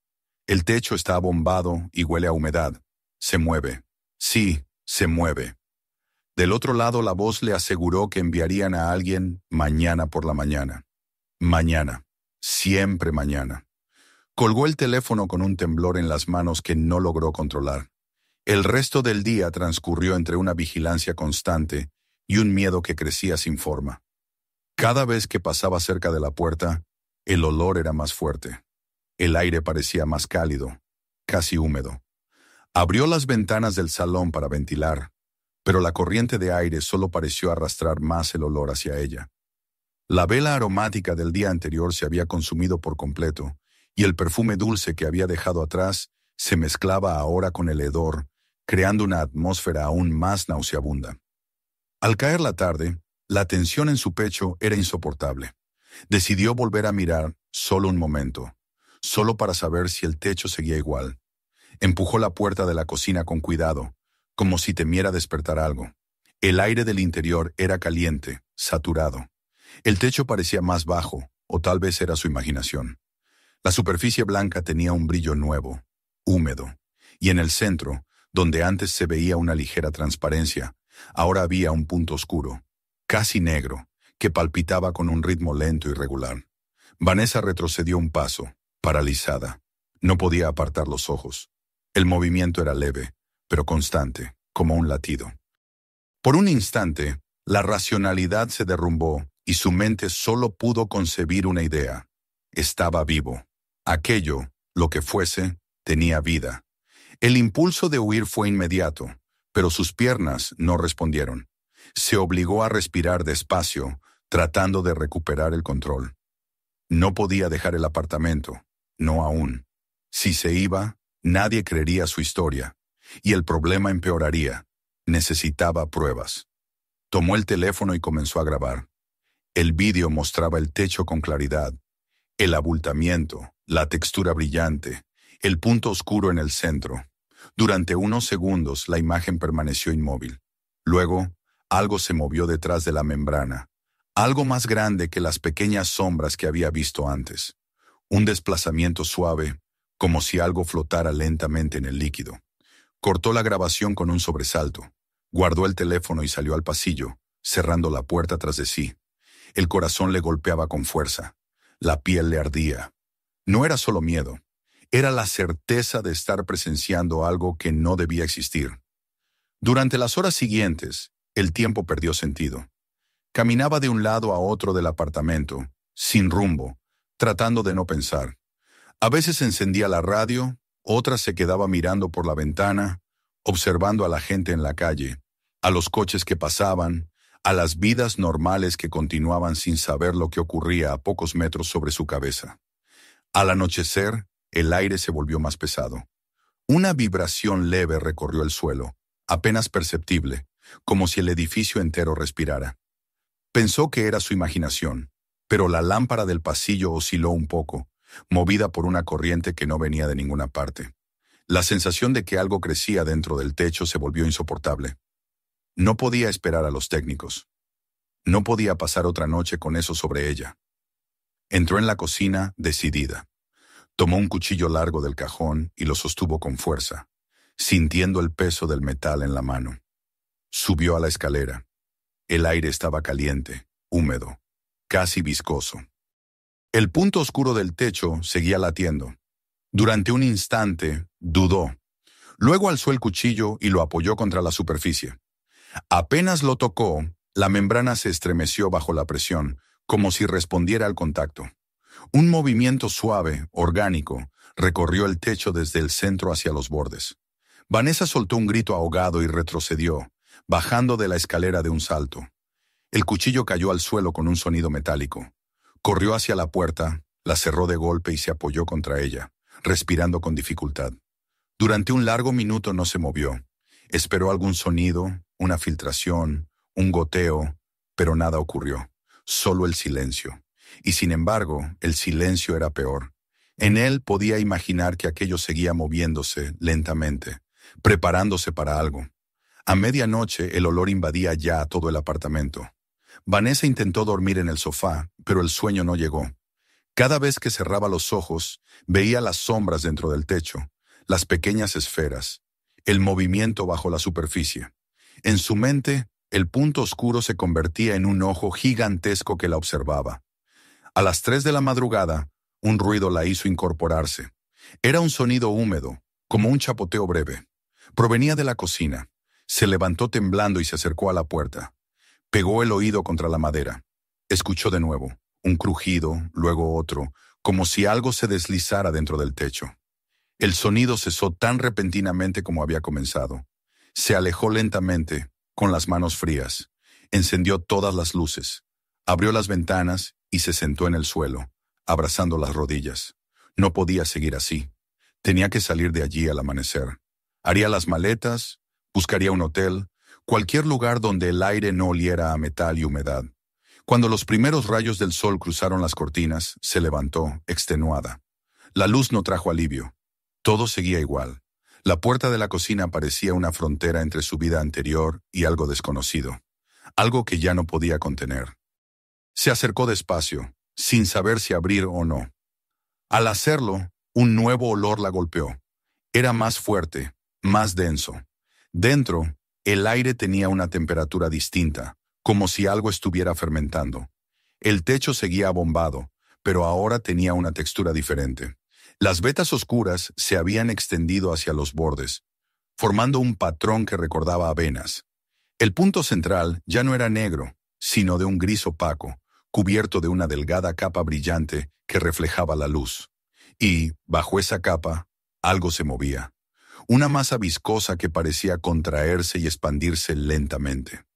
El techo está abombado y huele a humedad. Se mueve. Sí, se mueve. Del otro lado, la voz le aseguró que enviarían a alguien mañana por la mañana. Mañana. Siempre mañana. Colgó el teléfono con un temblor en las manos que no logró controlar. El resto del día transcurrió entre una vigilancia constante y un miedo que crecía sin forma. Cada vez que pasaba cerca de la puerta, el olor era más fuerte. El aire parecía más cálido, casi húmedo. Abrió las ventanas del salón para ventilar, pero la corriente de aire solo pareció arrastrar más el olor hacia ella. La vela aromática del día anterior se había consumido por completo, y el perfume dulce que había dejado atrás se mezclaba ahora con el hedor, creando una atmósfera aún más nauseabunda. Al caer la tarde, la tensión en su pecho era insoportable. Decidió volver a mirar solo un momento, solo para saber si el techo seguía igual. Empujó la puerta de la cocina con cuidado, como si temiera despertar algo. El aire del interior era caliente, saturado. El techo parecía más bajo, o tal vez era su imaginación. La superficie blanca tenía un brillo nuevo, húmedo, y en el centro, donde antes se veía una ligera transparencia, ahora había un punto oscuro, casi negro, que palpitaba con un ritmo lento y regular. Vanessa retrocedió un paso, paralizada. No podía apartar los ojos. El movimiento era leve, pero constante, como un latido. Por un instante, la racionalidad se derrumbó y su mente solo pudo concebir una idea. Estaba vivo. Aquello, lo que fuese, tenía vida. El impulso de huir fue inmediato, pero sus piernas no respondieron. Se obligó a respirar despacio, tratando de recuperar el control. No podía dejar el apartamento, no aún. Si se iba, nadie creería su historia, y el problema empeoraría. Necesitaba pruebas. Tomó el teléfono y comenzó a grabar. El vídeo mostraba el techo con claridad, el abultamiento, la textura brillante, el punto oscuro en el centro. Durante unos segundos la imagen permaneció inmóvil. Luego, algo se movió detrás de la membrana, algo más grande que las pequeñas sombras que había visto antes. Un desplazamiento suave, como si algo flotara lentamente en el líquido. Cortó la grabación con un sobresalto. Guardó el teléfono y salió al pasillo, cerrando la puerta tras de sí. El corazón le golpeaba con fuerza. La piel le ardía. No era solo miedo. Era la certeza de estar presenciando algo que no debía existir. Durante las horas siguientes, el tiempo perdió sentido. Caminaba de un lado a otro del apartamento, sin rumbo, tratando de no pensar. A veces encendía la radio, otras se quedaba mirando por la ventana, observando a la gente en la calle, a los coches que pasaban, a las vidas normales que continuaban sin saber lo que ocurría a pocos metros sobre su cabeza. Al anochecer, el aire se volvió más pesado. Una vibración leve recorrió el suelo, apenas perceptible, como si el edificio entero respirara. Pensó que era su imaginación, pero la lámpara del pasillo osciló un poco, movida por una corriente que no venía de ninguna parte. La sensación de que algo crecía dentro del techo se volvió insoportable. No podía esperar a los técnicos. No podía pasar otra noche con eso sobre ella. Entró en la cocina decidida. Tomó un cuchillo largo del cajón y lo sostuvo con fuerza, sintiendo el peso del metal en la mano. Subió a la escalera. El aire estaba caliente, húmedo, casi viscoso. El punto oscuro del techo seguía latiendo. Durante un instante, dudó. Luego alzó el cuchillo y lo apoyó contra la superficie. Apenas lo tocó, la membrana se estremeció bajo la presión, como si respondiera al contacto. Un movimiento suave, orgánico, recorrió el techo desde el centro hacia los bordes. Vanessa soltó un grito ahogado y retrocedió, bajando de la escalera de un salto. El cuchillo cayó al suelo con un sonido metálico. Corrió hacia la puerta, la cerró de golpe y se apoyó contra ella, respirando con dificultad. Durante un largo minuto no se movió. Esperó algún sonido, una filtración, un goteo, pero nada ocurrió. Solo el silencio. Y sin embargo, el silencio era peor. En él podía imaginar que aquello seguía moviéndose lentamente, preparándose para algo. A medianoche el olor invadía ya todo el apartamento. Vanessa intentó dormir en el sofá, pero el sueño no llegó. Cada vez que cerraba los ojos, veía las sombras dentro del techo, las pequeñas esferas, el movimiento bajo la superficie. En su mente, el punto oscuro se convertía en un ojo gigantesco que la observaba. A las 3 de la madrugada, un ruido la hizo incorporarse. Era un sonido húmedo, como un chapoteo breve. Provenía de la cocina. Se levantó temblando y se acercó a la puerta. Pegó el oído contra la madera. Escuchó de nuevo, un crujido, luego otro, como si algo se deslizara dentro del techo. El sonido cesó tan repentinamente como había comenzado. Se alejó lentamente, con las manos frías. Encendió todas las luces. Abrió las ventanas y se sentó en el suelo, abrazando las rodillas. No podía seguir así. Tenía que salir de allí al amanecer. Haría las maletas, buscaría un hotel, cualquier lugar donde el aire no oliera a metal y humedad. Cuando los primeros rayos del sol cruzaron las cortinas, se levantó, extenuada. La luz no trajo alivio. Todo seguía igual. La puerta de la cocina parecía una frontera entre su vida anterior y algo desconocido. Algo que ya no podía contener. Se acercó despacio, sin saber si abrir o no. Al hacerlo, un nuevo olor la golpeó. Era más fuerte, más denso. Dentro, el aire tenía una temperatura distinta, como si algo estuviera fermentando. El techo seguía abombado, pero ahora tenía una textura diferente. Las vetas oscuras se habían extendido hacia los bordes, formando un patrón que recordaba a venas. El punto central ya no era negro, sino de un gris opaco, cubierto de una delgada capa brillante que reflejaba la luz. Y, bajo esa capa, algo se movía. Una masa viscosa que parecía contraerse y expandirse lentamente.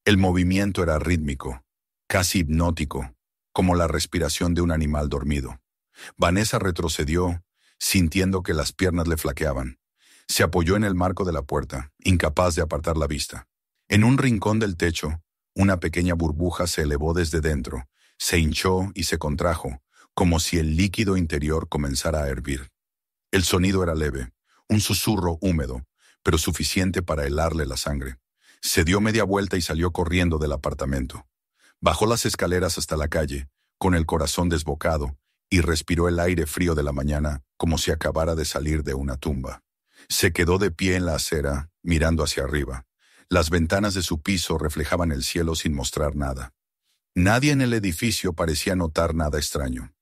El movimiento era rítmico, casi hipnótico, como la respiración de un animal dormido. Vanessa retrocedió, sintiendo que las piernas le flaqueaban. Se apoyó en el marco de la puerta, incapaz de apartar la vista. En un rincón del techo, una pequeña burbuja se elevó desde dentro, se hinchó y se contrajo, como si el líquido interior comenzara a hervir. El sonido era leve, un susurro húmedo, pero suficiente para helarle la sangre. Se dio media vuelta y salió corriendo del apartamento. Bajó las escaleras hasta la calle, con el corazón desbocado, y respiró el aire frío de la mañana como si acabara de salir de una tumba. Se quedó de pie en la acera, mirando hacia arriba. Las ventanas de su piso reflejaban el cielo sin mostrar nada. Nadie en el edificio parecía notar nada extraño.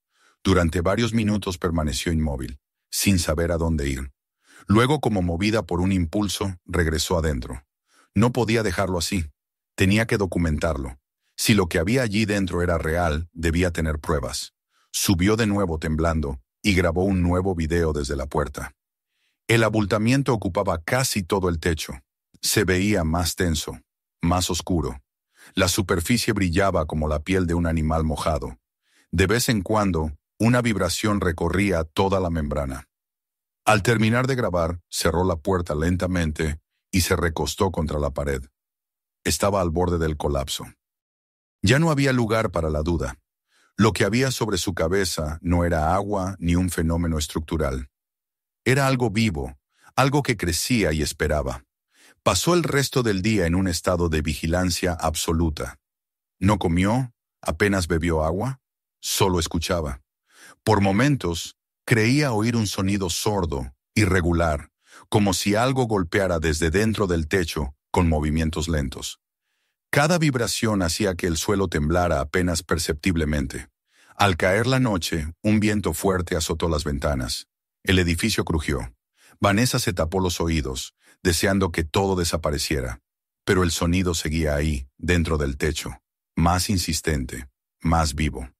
Durante varios minutos permaneció inmóvil, sin saber a dónde ir. Luego, como movida por un impulso, regresó adentro. No podía dejarlo así. Tenía que documentarlo. Si lo que había allí dentro era real, debía tener pruebas. Subió de nuevo temblando y grabó un nuevo video desde la puerta. El abultamiento ocupaba casi todo el techo. Se veía más tenso, más oscuro. La superficie brillaba como la piel de un animal mojado. De vez en cuando, una vibración recorría toda la membrana. Al terminar de grabar, cerró la puerta lentamente y se recostó contra la pared. Estaba al borde del colapso. Ya no había lugar para la duda. Lo que había sobre su cabeza no era agua ni un fenómeno estructural. Era algo vivo, algo que crecía y esperaba. Pasó el resto del día en un estado de vigilancia absoluta. No comió, apenas bebió agua, solo escuchaba. Por momentos, creía oír un sonido sordo, irregular, como si algo golpeara desde dentro del techo con movimientos lentos. Cada vibración hacía que el suelo temblara apenas perceptiblemente. Al caer la noche, un viento fuerte azotó las ventanas. El edificio crujió. Vanessa se tapó los oídos, deseando que todo desapareciera. Pero el sonido seguía ahí, dentro del techo, más insistente, más vivo.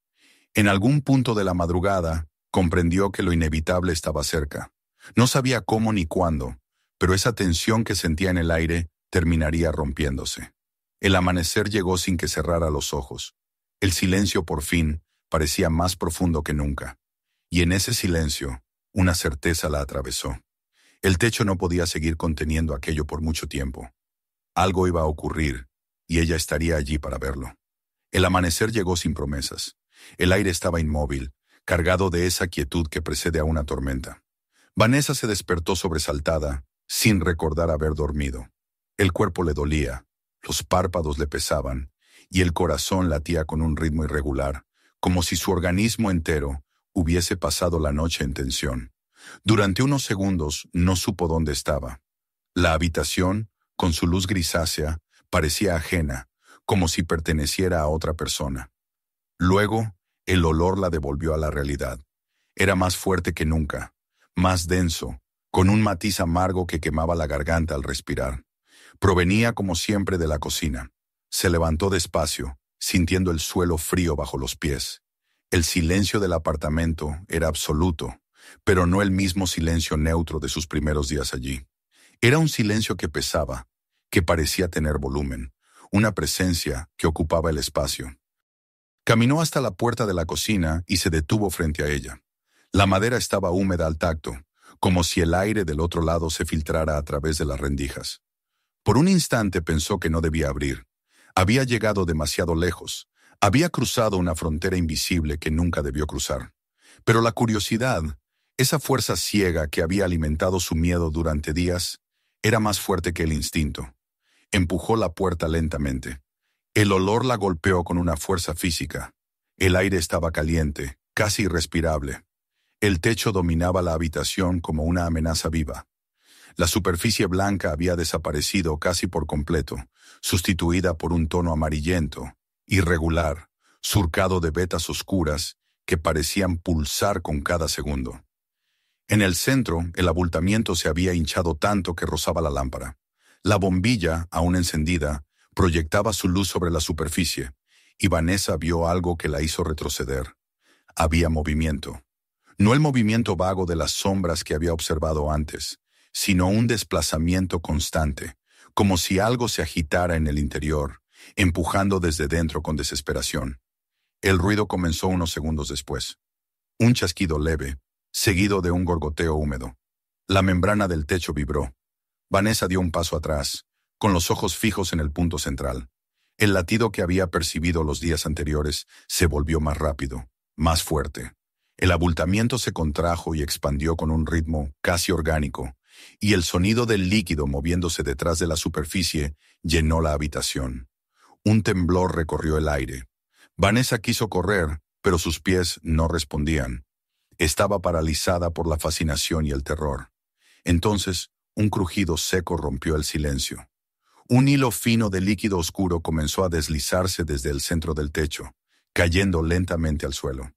En algún punto de la madrugada, comprendió que lo inevitable estaba cerca. No sabía cómo ni cuándo, pero esa tensión que sentía en el aire terminaría rompiéndose. El amanecer llegó sin que cerrara los ojos. El silencio, por fin, parecía más profundo que nunca. Y en ese silencio, una certeza la atravesó. El techo no podía seguir conteniendo aquello por mucho tiempo. Algo iba a ocurrir, y ella estaría allí para verlo. El amanecer llegó sin promesas. El aire estaba inmóvil, cargado de esa quietud que precede a una tormenta. Vanessa se despertó sobresaltada, sin recordar haber dormido. El cuerpo le dolía, los párpados le pesaban, y el corazón latía con un ritmo irregular, como si su organismo entero hubiese pasado la noche en tensión. Durante unos segundos no supo dónde estaba. La habitación, con su luz grisácea, parecía ajena, como si perteneciera a otra persona. Luego, el olor la devolvió a la realidad. Era más fuerte que nunca, más denso, con un matiz amargo que quemaba la garganta al respirar. Provenía como siempre de la cocina. Se levantó despacio, sintiendo el suelo frío bajo los pies. El silencio del apartamento era absoluto, pero no el mismo silencio neutro de sus primeros días allí. Era un silencio que pesaba, que parecía tener volumen, una presencia que ocupaba el espacio. Caminó hasta la puerta de la cocina y se detuvo frente a ella. La madera estaba húmeda al tacto, como si el aire del otro lado se filtrara a través de las rendijas. Por un instante pensó que no debía abrir. Había llegado demasiado lejos. Había cruzado una frontera invisible que nunca debió cruzar. Pero la curiosidad, esa fuerza ciega que había alimentado su miedo durante días, era más fuerte que el instinto. Empujó la puerta lentamente. El olor la golpeó con una fuerza física. El aire estaba caliente, casi irrespirable. El techo dominaba la habitación como una amenaza viva. La superficie blanca había desaparecido casi por completo, sustituida por un tono amarillento, irregular, surcado de vetas oscuras que parecían pulsar con cada segundo. En el centro, el abultamiento se había hinchado tanto que rozaba la lámpara. La bombilla, aún encendida, proyectaba su luz sobre la superficie, y Vanessa vio algo que la hizo retroceder. Había movimiento. No el movimiento vago de las sombras que había observado antes, sino un desplazamiento constante, como si algo se agitara en el interior, empujando desde dentro con desesperación. El ruido comenzó unos segundos después. Un chasquido leve, seguido de un gorgoteo húmedo. La membrana del techo vibró. Vanessa dio un paso atrás, con los ojos fijos en el punto central. El latido que había percibido los días anteriores se volvió más rápido, más fuerte. El abultamiento se contrajo y expandió con un ritmo casi orgánico, y el sonido del líquido moviéndose detrás de la superficie llenó la habitación. Un temblor recorrió el aire. Vanessa quiso correr, pero sus pies no respondían. Estaba paralizada por la fascinación y el terror. Entonces, un crujido seco rompió el silencio. Un hilo fino de líquido oscuro comenzó a deslizarse desde el centro del techo, cayendo lentamente al suelo.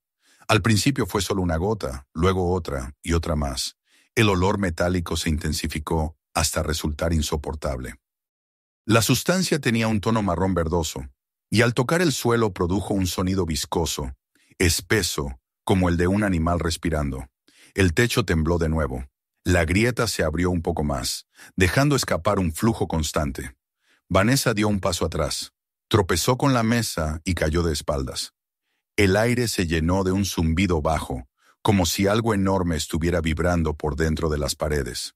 Al principio fue solo una gota, luego otra y otra más. El olor metálico se intensificó hasta resultar insoportable. La sustancia tenía un tono marrón verdoso, y al tocar el suelo produjo un sonido viscoso, espeso, como el de un animal respirando. El techo tembló de nuevo. La grieta se abrió un poco más, dejando escapar un flujo constante. Vanessa dio un paso atrás, tropezó con la mesa y cayó de espaldas. El aire se llenó de un zumbido bajo, como si algo enorme estuviera vibrando por dentro de las paredes.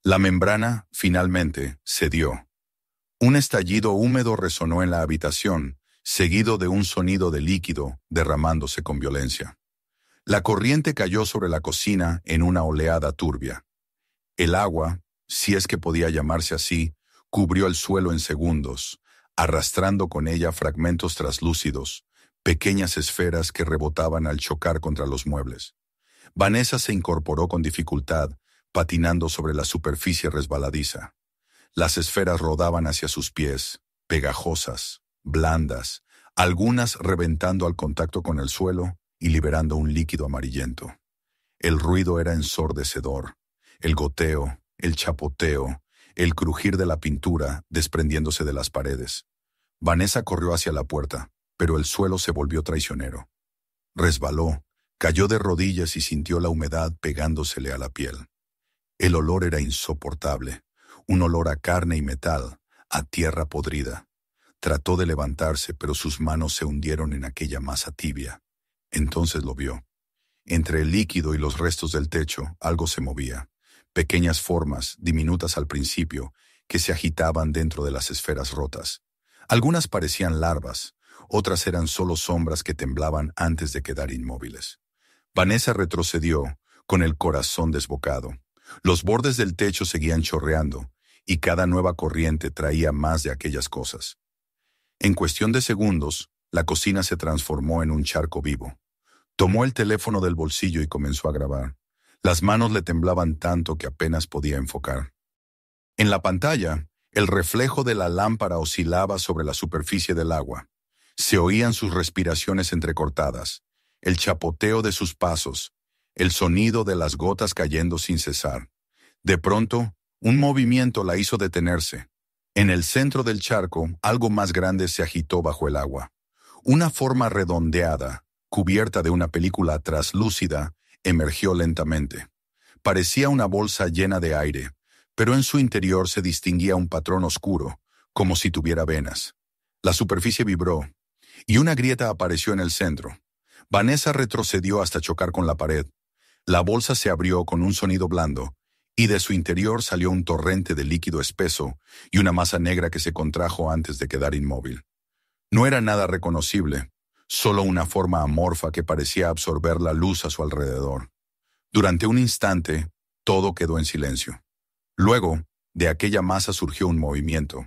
La membrana, finalmente, cedió. Un estallido húmedo resonó en la habitación, seguido de un sonido de líquido derramándose con violencia. La corriente cayó sobre la cocina en una oleada turbia. El agua, si es que podía llamarse así, cubrió el suelo en segundos, arrastrando con ella fragmentos traslúcidos, pequeñas esferas que rebotaban al chocar contra los muebles. Vanessa se incorporó con dificultad, patinando sobre la superficie resbaladiza. Las esferas rodaban hacia sus pies, pegajosas, blandas, algunas reventando al contacto con el suelo y liberando un líquido amarillento. El ruido era ensordecedor. El goteo, el chapoteo, el crujir de la pintura desprendiéndose de las paredes. Vanessa corrió hacia la puerta, pero el suelo se volvió traicionero. Resbaló, cayó de rodillas y sintió la humedad pegándosele a la piel. El olor era insoportable, un olor a carne y metal, a tierra podrida. Trató de levantarse, pero sus manos se hundieron en aquella masa tibia. Entonces lo vio. Entre el líquido y los restos del techo, algo se movía. Pequeñas formas, diminutas al principio, que se agitaban dentro de las esferas rotas. Algunas parecían larvas, otras eran solo sombras que temblaban antes de quedar inmóviles. Vanessa retrocedió, con el corazón desbocado. Los bordes del techo seguían chorreando, y cada nueva corriente traía más de aquellas cosas. En cuestión de segundos, la cocina se transformó en un charco vivo. Tomó el teléfono del bolsillo y comenzó a grabar. Las manos le temblaban tanto que apenas podía enfocar. En la pantalla, el reflejo de la lámpara oscilaba sobre la superficie del agua. Se oían sus respiraciones entrecortadas, el chapoteo de sus pasos, el sonido de las gotas cayendo sin cesar. De pronto, un movimiento la hizo detenerse. En el centro del charco, algo más grande se agitó bajo el agua. Una forma redondeada, cubierta de una película traslúcida, emergió lentamente. Parecía una bolsa llena de aire, pero en su interior se distinguía un patrón oscuro, como si tuviera venas. La superficie vibró, y una grieta apareció en el centro. Vanessa retrocedió hasta chocar con la pared. La bolsa se abrió con un sonido blando, y de su interior salió un torrente de líquido espeso y una masa negra que se contrajo antes de quedar inmóvil. No era nada reconocible, solo una forma amorfa que parecía absorber la luz a su alrededor. Durante un instante, todo quedó en silencio. Luego, de aquella masa surgió un movimiento.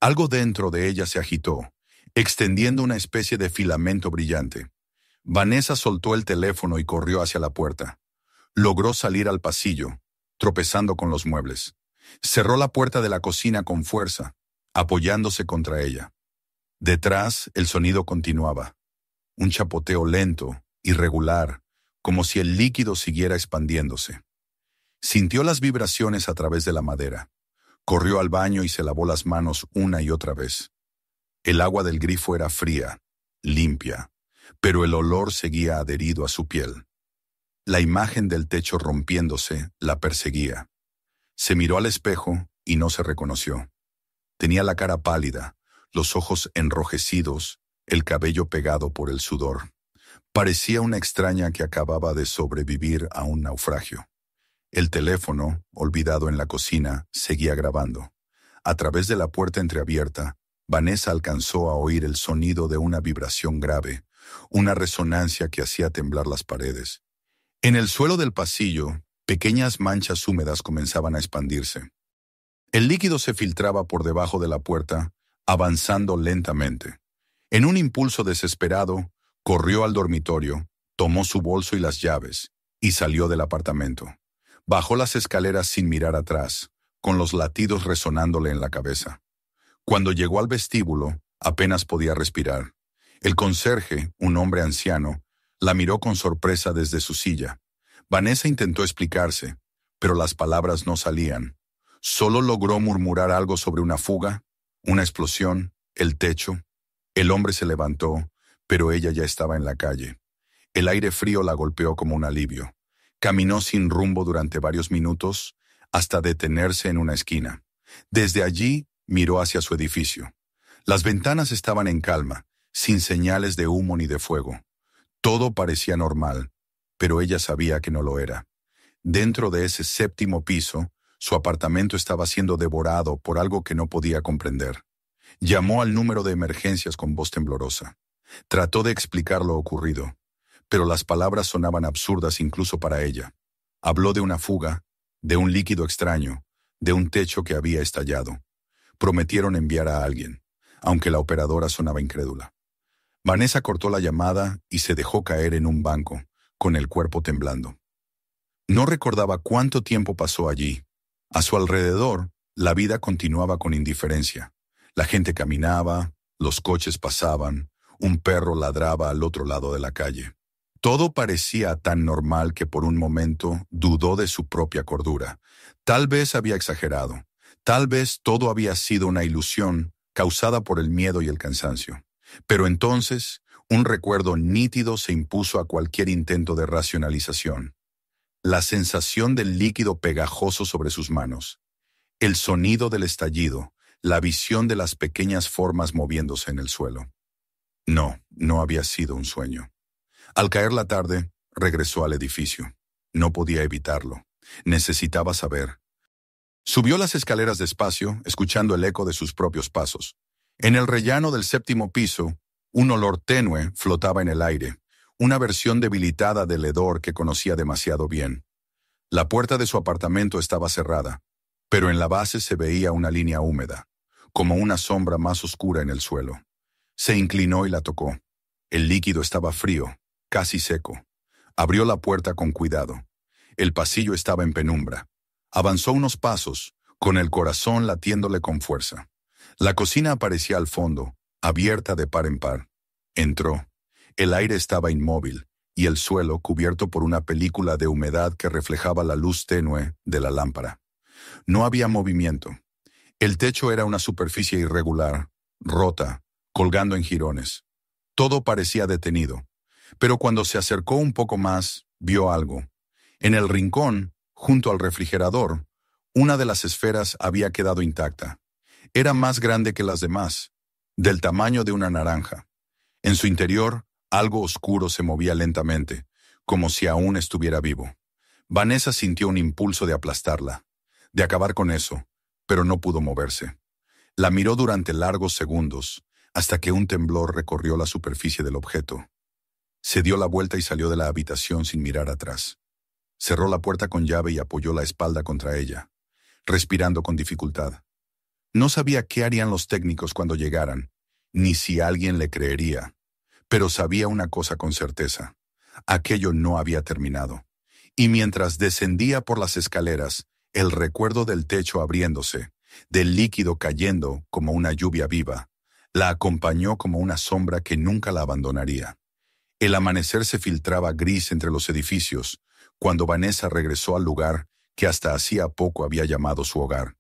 Algo dentro de ella se agitó, extendiendo una especie de filamento brillante. Vanessa soltó el teléfono y corrió hacia la puerta. Logró salir al pasillo, tropezando con los muebles. Cerró la puerta de la cocina con fuerza, apoyándose contra ella. Detrás, el sonido continuaba. Un chapoteo lento, irregular, como si el líquido siguiera expandiéndose. Sintió las vibraciones a través de la madera. Corrió al baño y se lavó las manos una y otra vez. El agua del grifo era fría, limpia, pero el olor seguía adherido a su piel. La imagen del techo rompiéndose la perseguía. Se miró al espejo y no se reconoció. Tenía la cara pálida, los ojos enrojecidos, el cabello pegado por el sudor. Parecía una extraña que acababa de sobrevivir a un naufragio. El teléfono, olvidado en la cocina, seguía grabando. A través de la puerta entreabierta, Vanessa alcanzó a oír el sonido de una vibración grave, una resonancia que hacía temblar las paredes. En el suelo del pasillo, pequeñas manchas húmedas comenzaban a expandirse. El líquido se filtraba por debajo de la puerta, avanzando lentamente. En un impulso desesperado, corrió al dormitorio, tomó su bolso y las llaves, y salió del apartamento. Bajó las escaleras sin mirar atrás, con los latidos resonándole en la cabeza. Cuando llegó al vestíbulo, apenas podía respirar. El conserje, un hombre anciano, la miró con sorpresa desde su silla. Vanessa intentó explicarse, pero las palabras no salían. Solo logró murmurar algo sobre una fuga, una explosión, el techo. El hombre se levantó, pero ella ya estaba en la calle. El aire frío la golpeó como un alivio. Caminó sin rumbo durante varios minutos, hasta detenerse en una esquina. Desde allí, miró hacia su edificio. Las ventanas estaban en calma, sin señales de humo ni de fuego. Todo parecía normal, pero ella sabía que no lo era. Dentro de ese séptimo piso, su apartamento estaba siendo devorado por algo que no podía comprender. Llamó al número de emergencias con voz temblorosa. Trató de explicar lo ocurrido, pero las palabras sonaban absurdas incluso para ella. Habló de una fuga, de un líquido extraño, de un techo que había estallado. Prometieron enviar a alguien, aunque la operadora sonaba incrédula. Vanessa cortó la llamada y se dejó caer en un banco, con el cuerpo temblando. No recordaba cuánto tiempo pasó allí. A su alrededor, la vida continuaba con indiferencia. La gente caminaba, los coches pasaban, un perro ladraba al otro lado de la calle. Todo parecía tan normal que por un momento dudó de su propia cordura. Tal vez había exagerado. Tal vez todo había sido una ilusión causada por el miedo y el cansancio. Pero entonces, un recuerdo nítido se impuso a cualquier intento de racionalización. La sensación del líquido pegajoso sobre sus manos, el sonido del estallido, la visión de las pequeñas formas moviéndose en el suelo. No, no había sido un sueño. Al caer la tarde, regresó al edificio. No podía evitarlo. Necesitaba saber. Subió las escaleras despacio, escuchando el eco de sus propios pasos. En el rellano del séptimo piso, un olor tenue flotaba en el aire, una versión debilitada del hedor que conocía demasiado bien. La puerta de su apartamento estaba cerrada, pero en la base se veía una línea húmeda, como una sombra más oscura en el suelo. Se inclinó y la tocó. El líquido estaba frío, casi seco. Abrió la puerta con cuidado. El pasillo estaba en penumbra. Avanzó unos pasos, con el corazón latiéndole con fuerza. La cocina aparecía al fondo, abierta de par en par. Entró. El aire estaba inmóvil, y el suelo cubierto por una película de humedad que reflejaba la luz tenue de la lámpara. No había movimiento. El techo era una superficie irregular, rota, colgando en jirones. Todo parecía detenido, pero cuando se acercó un poco más, vio algo. En el rincón, junto al refrigerador, una de las esferas había quedado intacta. Era más grande que las demás, del tamaño de una naranja. En su interior, algo oscuro se movía lentamente, como si aún estuviera vivo. Vanessa sintió un impulso de aplastarla, de acabar con eso, pero no pudo moverse. La miró durante largos segundos, hasta que un temblor recorrió la superficie del objeto. Se dio la vuelta y salió de la habitación sin mirar atrás. Cerró la puerta con llave y apoyó la espalda contra ella, respirando con dificultad. No sabía qué harían los técnicos cuando llegaran, ni si alguien le creería. Pero sabía una cosa con certeza. Aquello no había terminado. Y mientras descendía por las escaleras, el recuerdo del techo abriéndose, del líquido cayendo como una lluvia viva, la acompañó como una sombra que nunca la abandonaría. El amanecer se filtraba gris entre los edificios, cuando Vanessa regresó al lugar que hasta hacía poco había llamado su hogar.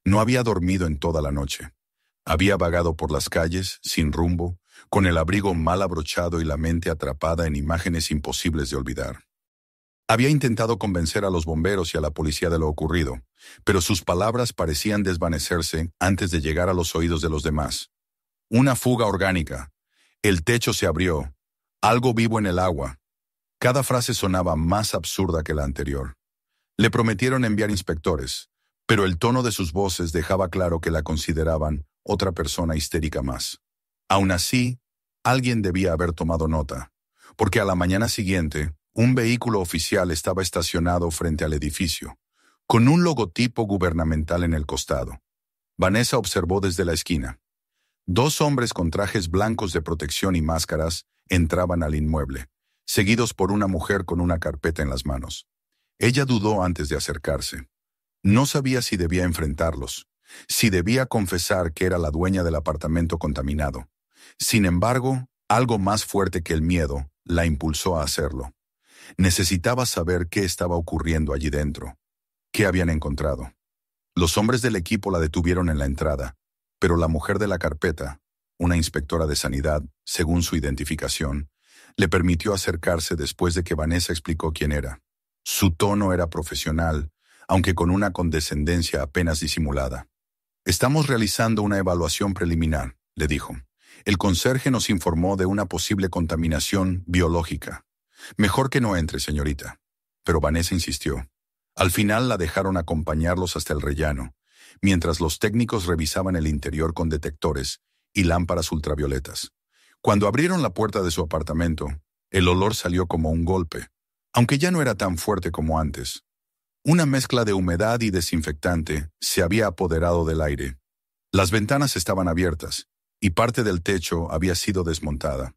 No había dormido en toda la noche. Había vagado por las calles, sin rumbo, con el abrigo mal abrochado y la mente atrapada en imágenes imposibles de olvidar. Había intentado convencer a los bomberos y a la policía de lo ocurrido, pero sus palabras parecían desvanecerse antes de llegar a los oídos de los demás. Una fuga orgánica. El techo se abrió. Algo vivo en el agua. Cada frase sonaba más absurda que la anterior. Le prometieron enviar inspectores, pero el tono de sus voces dejaba claro que la consideraban otra persona histérica más. Aún así, alguien debía haber tomado nota, porque a la mañana siguiente, un vehículo oficial estaba estacionado frente al edificio, con un logotipo gubernamental en el costado. Vanessa observó desde la esquina. Dos hombres con trajes blancos de protección y máscaras entraban al inmueble, seguidos por una mujer con una carpeta en las manos. Ella dudó antes de acercarse. No sabía si debía enfrentarlos, si debía confesar que era la dueña del apartamento contaminado. Sin embargo, algo más fuerte que el miedo la impulsó a hacerlo. Necesitaba saber qué estaba ocurriendo allí dentro, qué habían encontrado. Los hombres del equipo la detuvieron en la entrada, pero la mujer de la carpeta, una inspectora de sanidad, según su identificación, le permitió acercarse después de que Vanessa explicó quién era. Su tono era profesional, aunque con una condescendencia apenas disimulada. «Estamos realizando una evaluación preliminar», le dijo. «El conserje nos informó de una posible contaminación biológica. Mejor que no entre, señorita». Pero Vanessa insistió. Al final la dejaron acompañarlos hasta el rellano, mientras los técnicos revisaban el interior con detectores y lámparas ultravioletas. Cuando abrieron la puerta de su apartamento, el olor salió como un golpe, aunque ya no era tan fuerte como antes. Una mezcla de humedad y desinfectante se había apoderado del aire. Las ventanas estaban abiertas, y parte del techo había sido desmontada.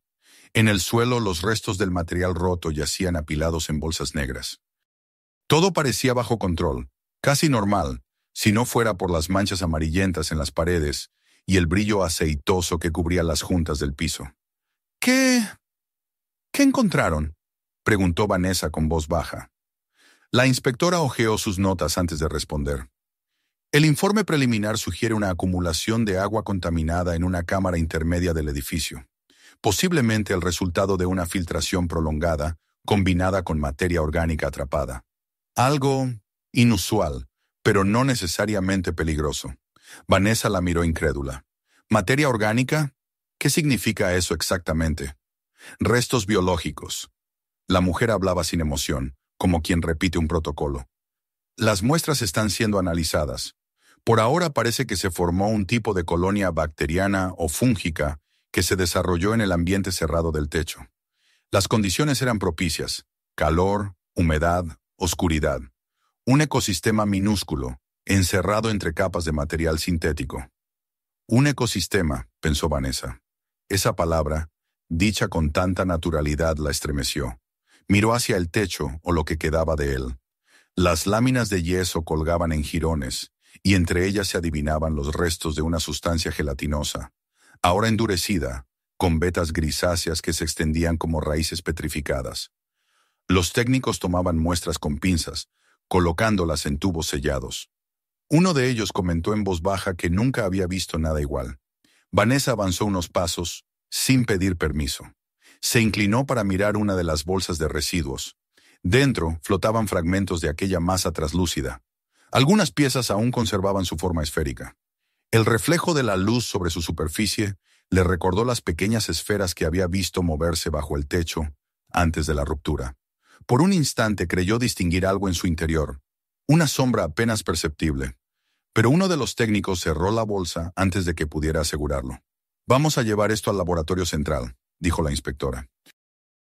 En el suelo los restos del material roto yacían apilados en bolsas negras. Todo parecía bajo control, casi normal, si no fuera por las manchas amarillentas en las paredes y el brillo aceitoso que cubría las juntas del piso. ¿Qué encontraron?», preguntó Vanessa con voz baja. La inspectora hojeó sus notas antes de responder. El informe preliminar sugiere una acumulación de agua contaminada en una cámara intermedia del edificio, posiblemente el resultado de una filtración prolongada combinada con materia orgánica atrapada. Algo inusual, pero no necesariamente peligroso. Vanessa la miró incrédula. ¿Materia orgánica? ¿Qué significa eso exactamente? Restos biológicos. La mujer hablaba sin emoción, como quien repite un protocolo. Las muestras están siendo analizadas. Por ahora parece que se formó un tipo de colonia bacteriana o fúngica que se desarrolló en el ambiente cerrado del techo. Las condiciones eran propicias: calor, humedad, oscuridad. Un ecosistema minúsculo, encerrado entre capas de material sintético. Un ecosistema, pensó Vanessa. Esa palabra, dicha con tanta naturalidad, la estremeció. Miró hacia el techo o lo que quedaba de él. Las láminas de yeso colgaban en jirones, y entre ellas se adivinaban los restos de una sustancia gelatinosa, ahora endurecida, con vetas grisáceas que se extendían como raíces petrificadas. Los técnicos tomaban muestras con pinzas, colocándolas en tubos sellados. Uno de ellos comentó en voz baja que nunca había visto nada igual. Vanessa avanzó unos pasos, sin pedir permiso. Se inclinó para mirar una de las bolsas de residuos. Dentro flotaban fragmentos de aquella masa traslúcida. Algunas piezas aún conservaban su forma esférica. El reflejo de la luz sobre su superficie le recordó las pequeñas esferas que había visto moverse bajo el techo antes de la ruptura. Por un instante creyó distinguir algo en su interior, una sombra apenas perceptible. Pero uno de los técnicos cerró la bolsa antes de que pudiera asegurarlo. «Vamos a llevar esto al laboratorio central», dijo la inspectora.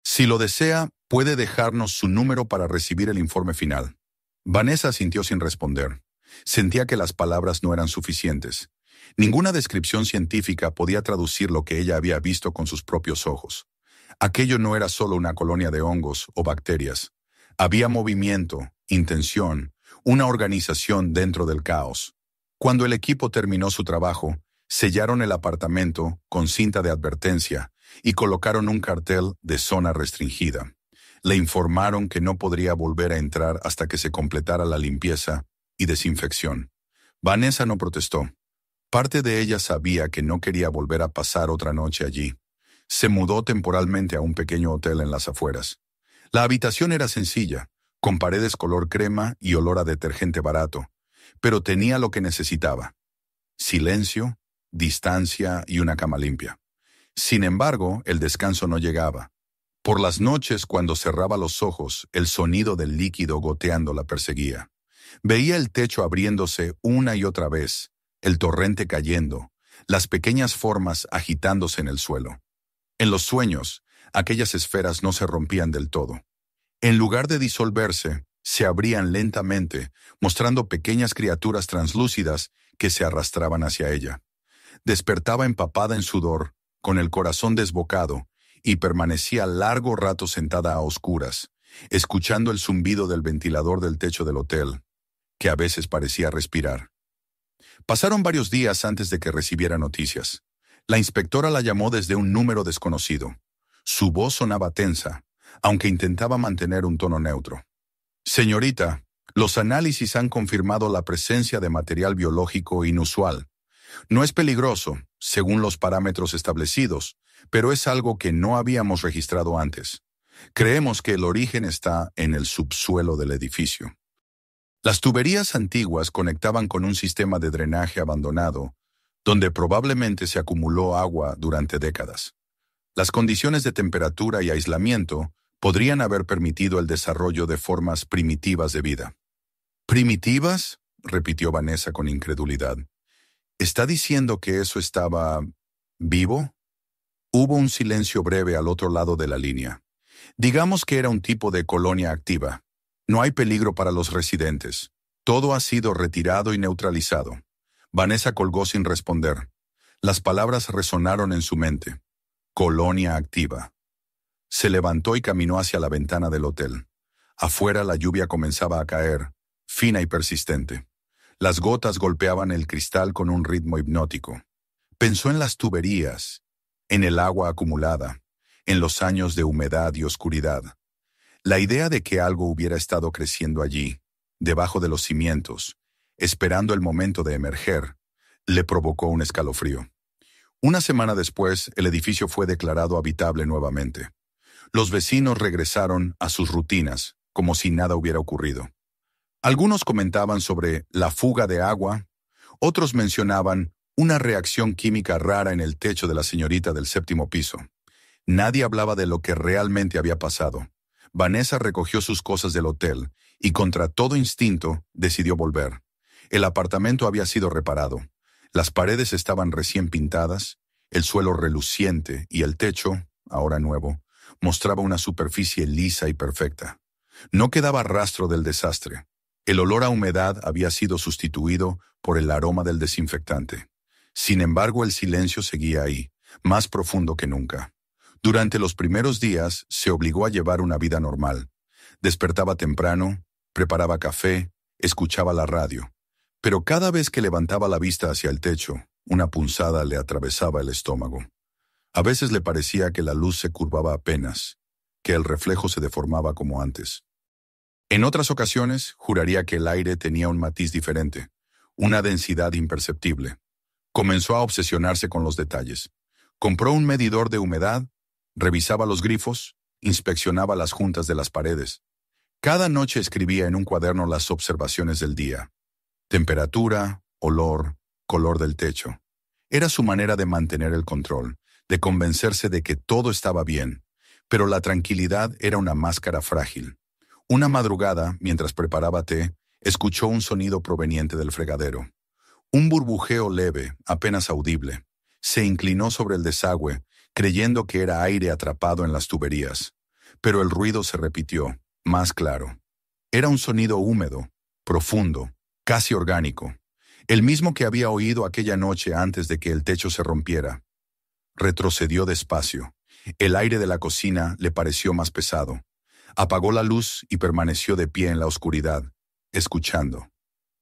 «Si lo desea, puede dejarnos su número para recibir el informe final». Vanessa asintió sin responder. Sentía que las palabras no eran suficientes. Ninguna descripción científica podía traducir lo que ella había visto con sus propios ojos. Aquello no era solo una colonia de hongos o bacterias. Había movimiento, intención, una organización dentro del caos. Cuando el equipo terminó su trabajo, sellaron el apartamento con cinta de advertencia y colocaron un cartel de zona restringida. Le informaron que no podría volver a entrar hasta que se completara la limpieza y desinfección. Vanessa no protestó. Parte de ella sabía que no quería volver a pasar otra noche allí. Se mudó temporalmente a un pequeño hotel en las afueras. La habitación era sencilla, con paredes color crema y olor a detergente barato, pero tenía lo que necesitaba: silencio, distancia y una cama limpia. Sin embargo, el descanso no llegaba. Por las noches, cuando cerraba los ojos, el sonido del líquido goteando la perseguía. Veía el techo abriéndose una y otra vez, el torrente cayendo, las pequeñas formas agitándose en el suelo. En los sueños, aquellas esferas no se rompían del todo. En lugar de disolverse, se abrían lentamente, mostrando pequeñas criaturas translúcidas que se arrastraban hacia ella. Despertaba empapada en sudor, con el corazón desbocado, y permanecía largo rato sentada a oscuras, escuchando el zumbido del ventilador del techo del hotel, que a veces parecía respirar. Pasaron varios días antes de que recibiera noticias. La inspectora la llamó desde un número desconocido. Su voz sonaba tensa, aunque intentaba mantener un tono neutro. Señorita, los análisis han confirmado la presencia de material biológico inusual. No es peligroso, según los parámetros establecidos, pero es algo que no habíamos registrado antes. Creemos que el origen está en el subsuelo del edificio. Las tuberías antiguas conectaban con un sistema de drenaje abandonado, donde probablemente se acumuló agua durante décadas. Las condiciones de temperatura y aislamiento podrían haber permitido el desarrollo de formas primitivas de vida. ¿Primitivas?, repitió Vanessa con incredulidad. ¿Está diciendo que eso estaba vivo? Hubo un silencio breve al otro lado de la línea. Digamos que era un tipo de colonia activa. No hay peligro para los residentes. Todo ha sido retirado y neutralizado. Vanessa colgó sin responder. Las palabras resonaron en su mente. Colonia activa. Se levantó y caminó hacia la ventana del hotel. Afuera la lluvia comenzaba a caer, fina y persistente. Las gotas golpeaban el cristal con un ritmo hipnótico. Pensó en las tuberías, en el agua acumulada, en los años de humedad y oscuridad. La idea de que algo hubiera estado creciendo allí, debajo de los cimientos, esperando el momento de emerger, le provocó un escalofrío. Una semana después, el edificio fue declarado habitable nuevamente. Los vecinos regresaron a sus rutinas, como si nada hubiera ocurrido. Algunos comentaban sobre la fuga de agua, otros mencionaban una reacción química rara en el techo de la señorita del 7º piso. Nadie hablaba de lo que realmente había pasado. Vanessa recogió sus cosas del hotel y contra todo instinto decidió volver. El apartamento había sido reparado. Las paredes estaban recién pintadas, el suelo reluciente y el techo, ahora nuevo, mostraba una superficie lisa y perfecta. No quedaba rastro del desastre. El olor a humedad había sido sustituido por el aroma del desinfectante. Sin embargo, el silencio seguía ahí, más profundo que nunca. Durante los primeros días se obligó a llevar una vida normal. Despertaba temprano, preparaba café, escuchaba la radio. Pero cada vez que levantaba la vista hacia el techo, una punzada le atravesaba el estómago. A veces le parecía que la luz se curvaba apenas, que el reflejo se deformaba como antes. En otras ocasiones, juraría que el aire tenía un matiz diferente, una densidad imperceptible. Comenzó a obsesionarse con los detalles. Compró un medidor de humedad, revisaba los grifos, inspeccionaba las juntas de las paredes. Cada noche escribía en un cuaderno las observaciones del día. Temperatura, olor, color del techo. Era su manera de mantener el control, de convencerse de que todo estaba bien, pero la tranquilidad era una máscara frágil. Una madrugada, mientras preparaba té, escuchó un sonido proveniente del fregadero. Un burbujeo leve, apenas audible. Se inclinó sobre el desagüe, creyendo que era aire atrapado en las tuberías. Pero el ruido se repitió, más claro. Era un sonido húmedo, profundo, casi orgánico, el mismo que había oído aquella noche antes de que el techo se rompiera. Retrocedió despacio. El aire de la cocina le pareció más pesado. Apagó la luz y permaneció de pie en la oscuridad, escuchando.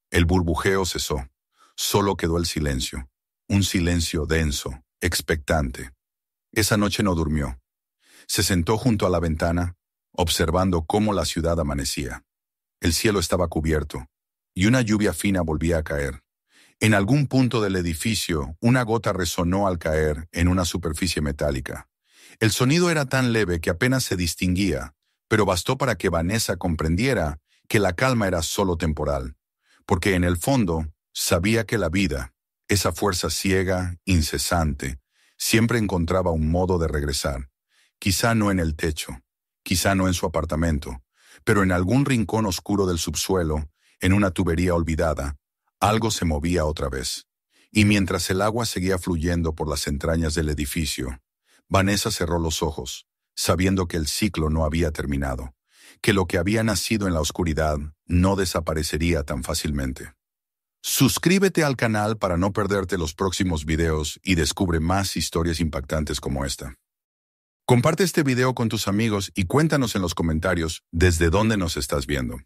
El burbujeo cesó. Solo quedó el silencio. Un silencio denso, expectante. Esa noche no durmió. Se sentó junto a la ventana, observando cómo la ciudad amanecía. El cielo estaba cubierto, y una lluvia fina volvía a caer. En algún punto del edificio, una gota resonó al caer en una superficie metálica. El sonido era tan leve que apenas se distinguía, pero bastó para que Vanessa comprendiera que la calma era solo temporal, porque en el fondo sabía que la vida, esa fuerza ciega, incesante, siempre encontraba un modo de regresar, Quizá no en el techo, quizá no en su apartamento, pero en algún rincón oscuro del subsuelo, en una tubería olvidada, algo se movía otra vez. Y mientras el agua seguía fluyendo por las entrañas del edificio, Vanessa cerró los ojos, sabiendo que el ciclo no había terminado, que lo que había nacido en la oscuridad no desaparecería tan fácilmente. Suscríbete al canal para no perderte los próximos videos y descubre más historias impactantes como esta. Comparte este video con tus amigos y cuéntanos en los comentarios desde dónde nos estás viendo.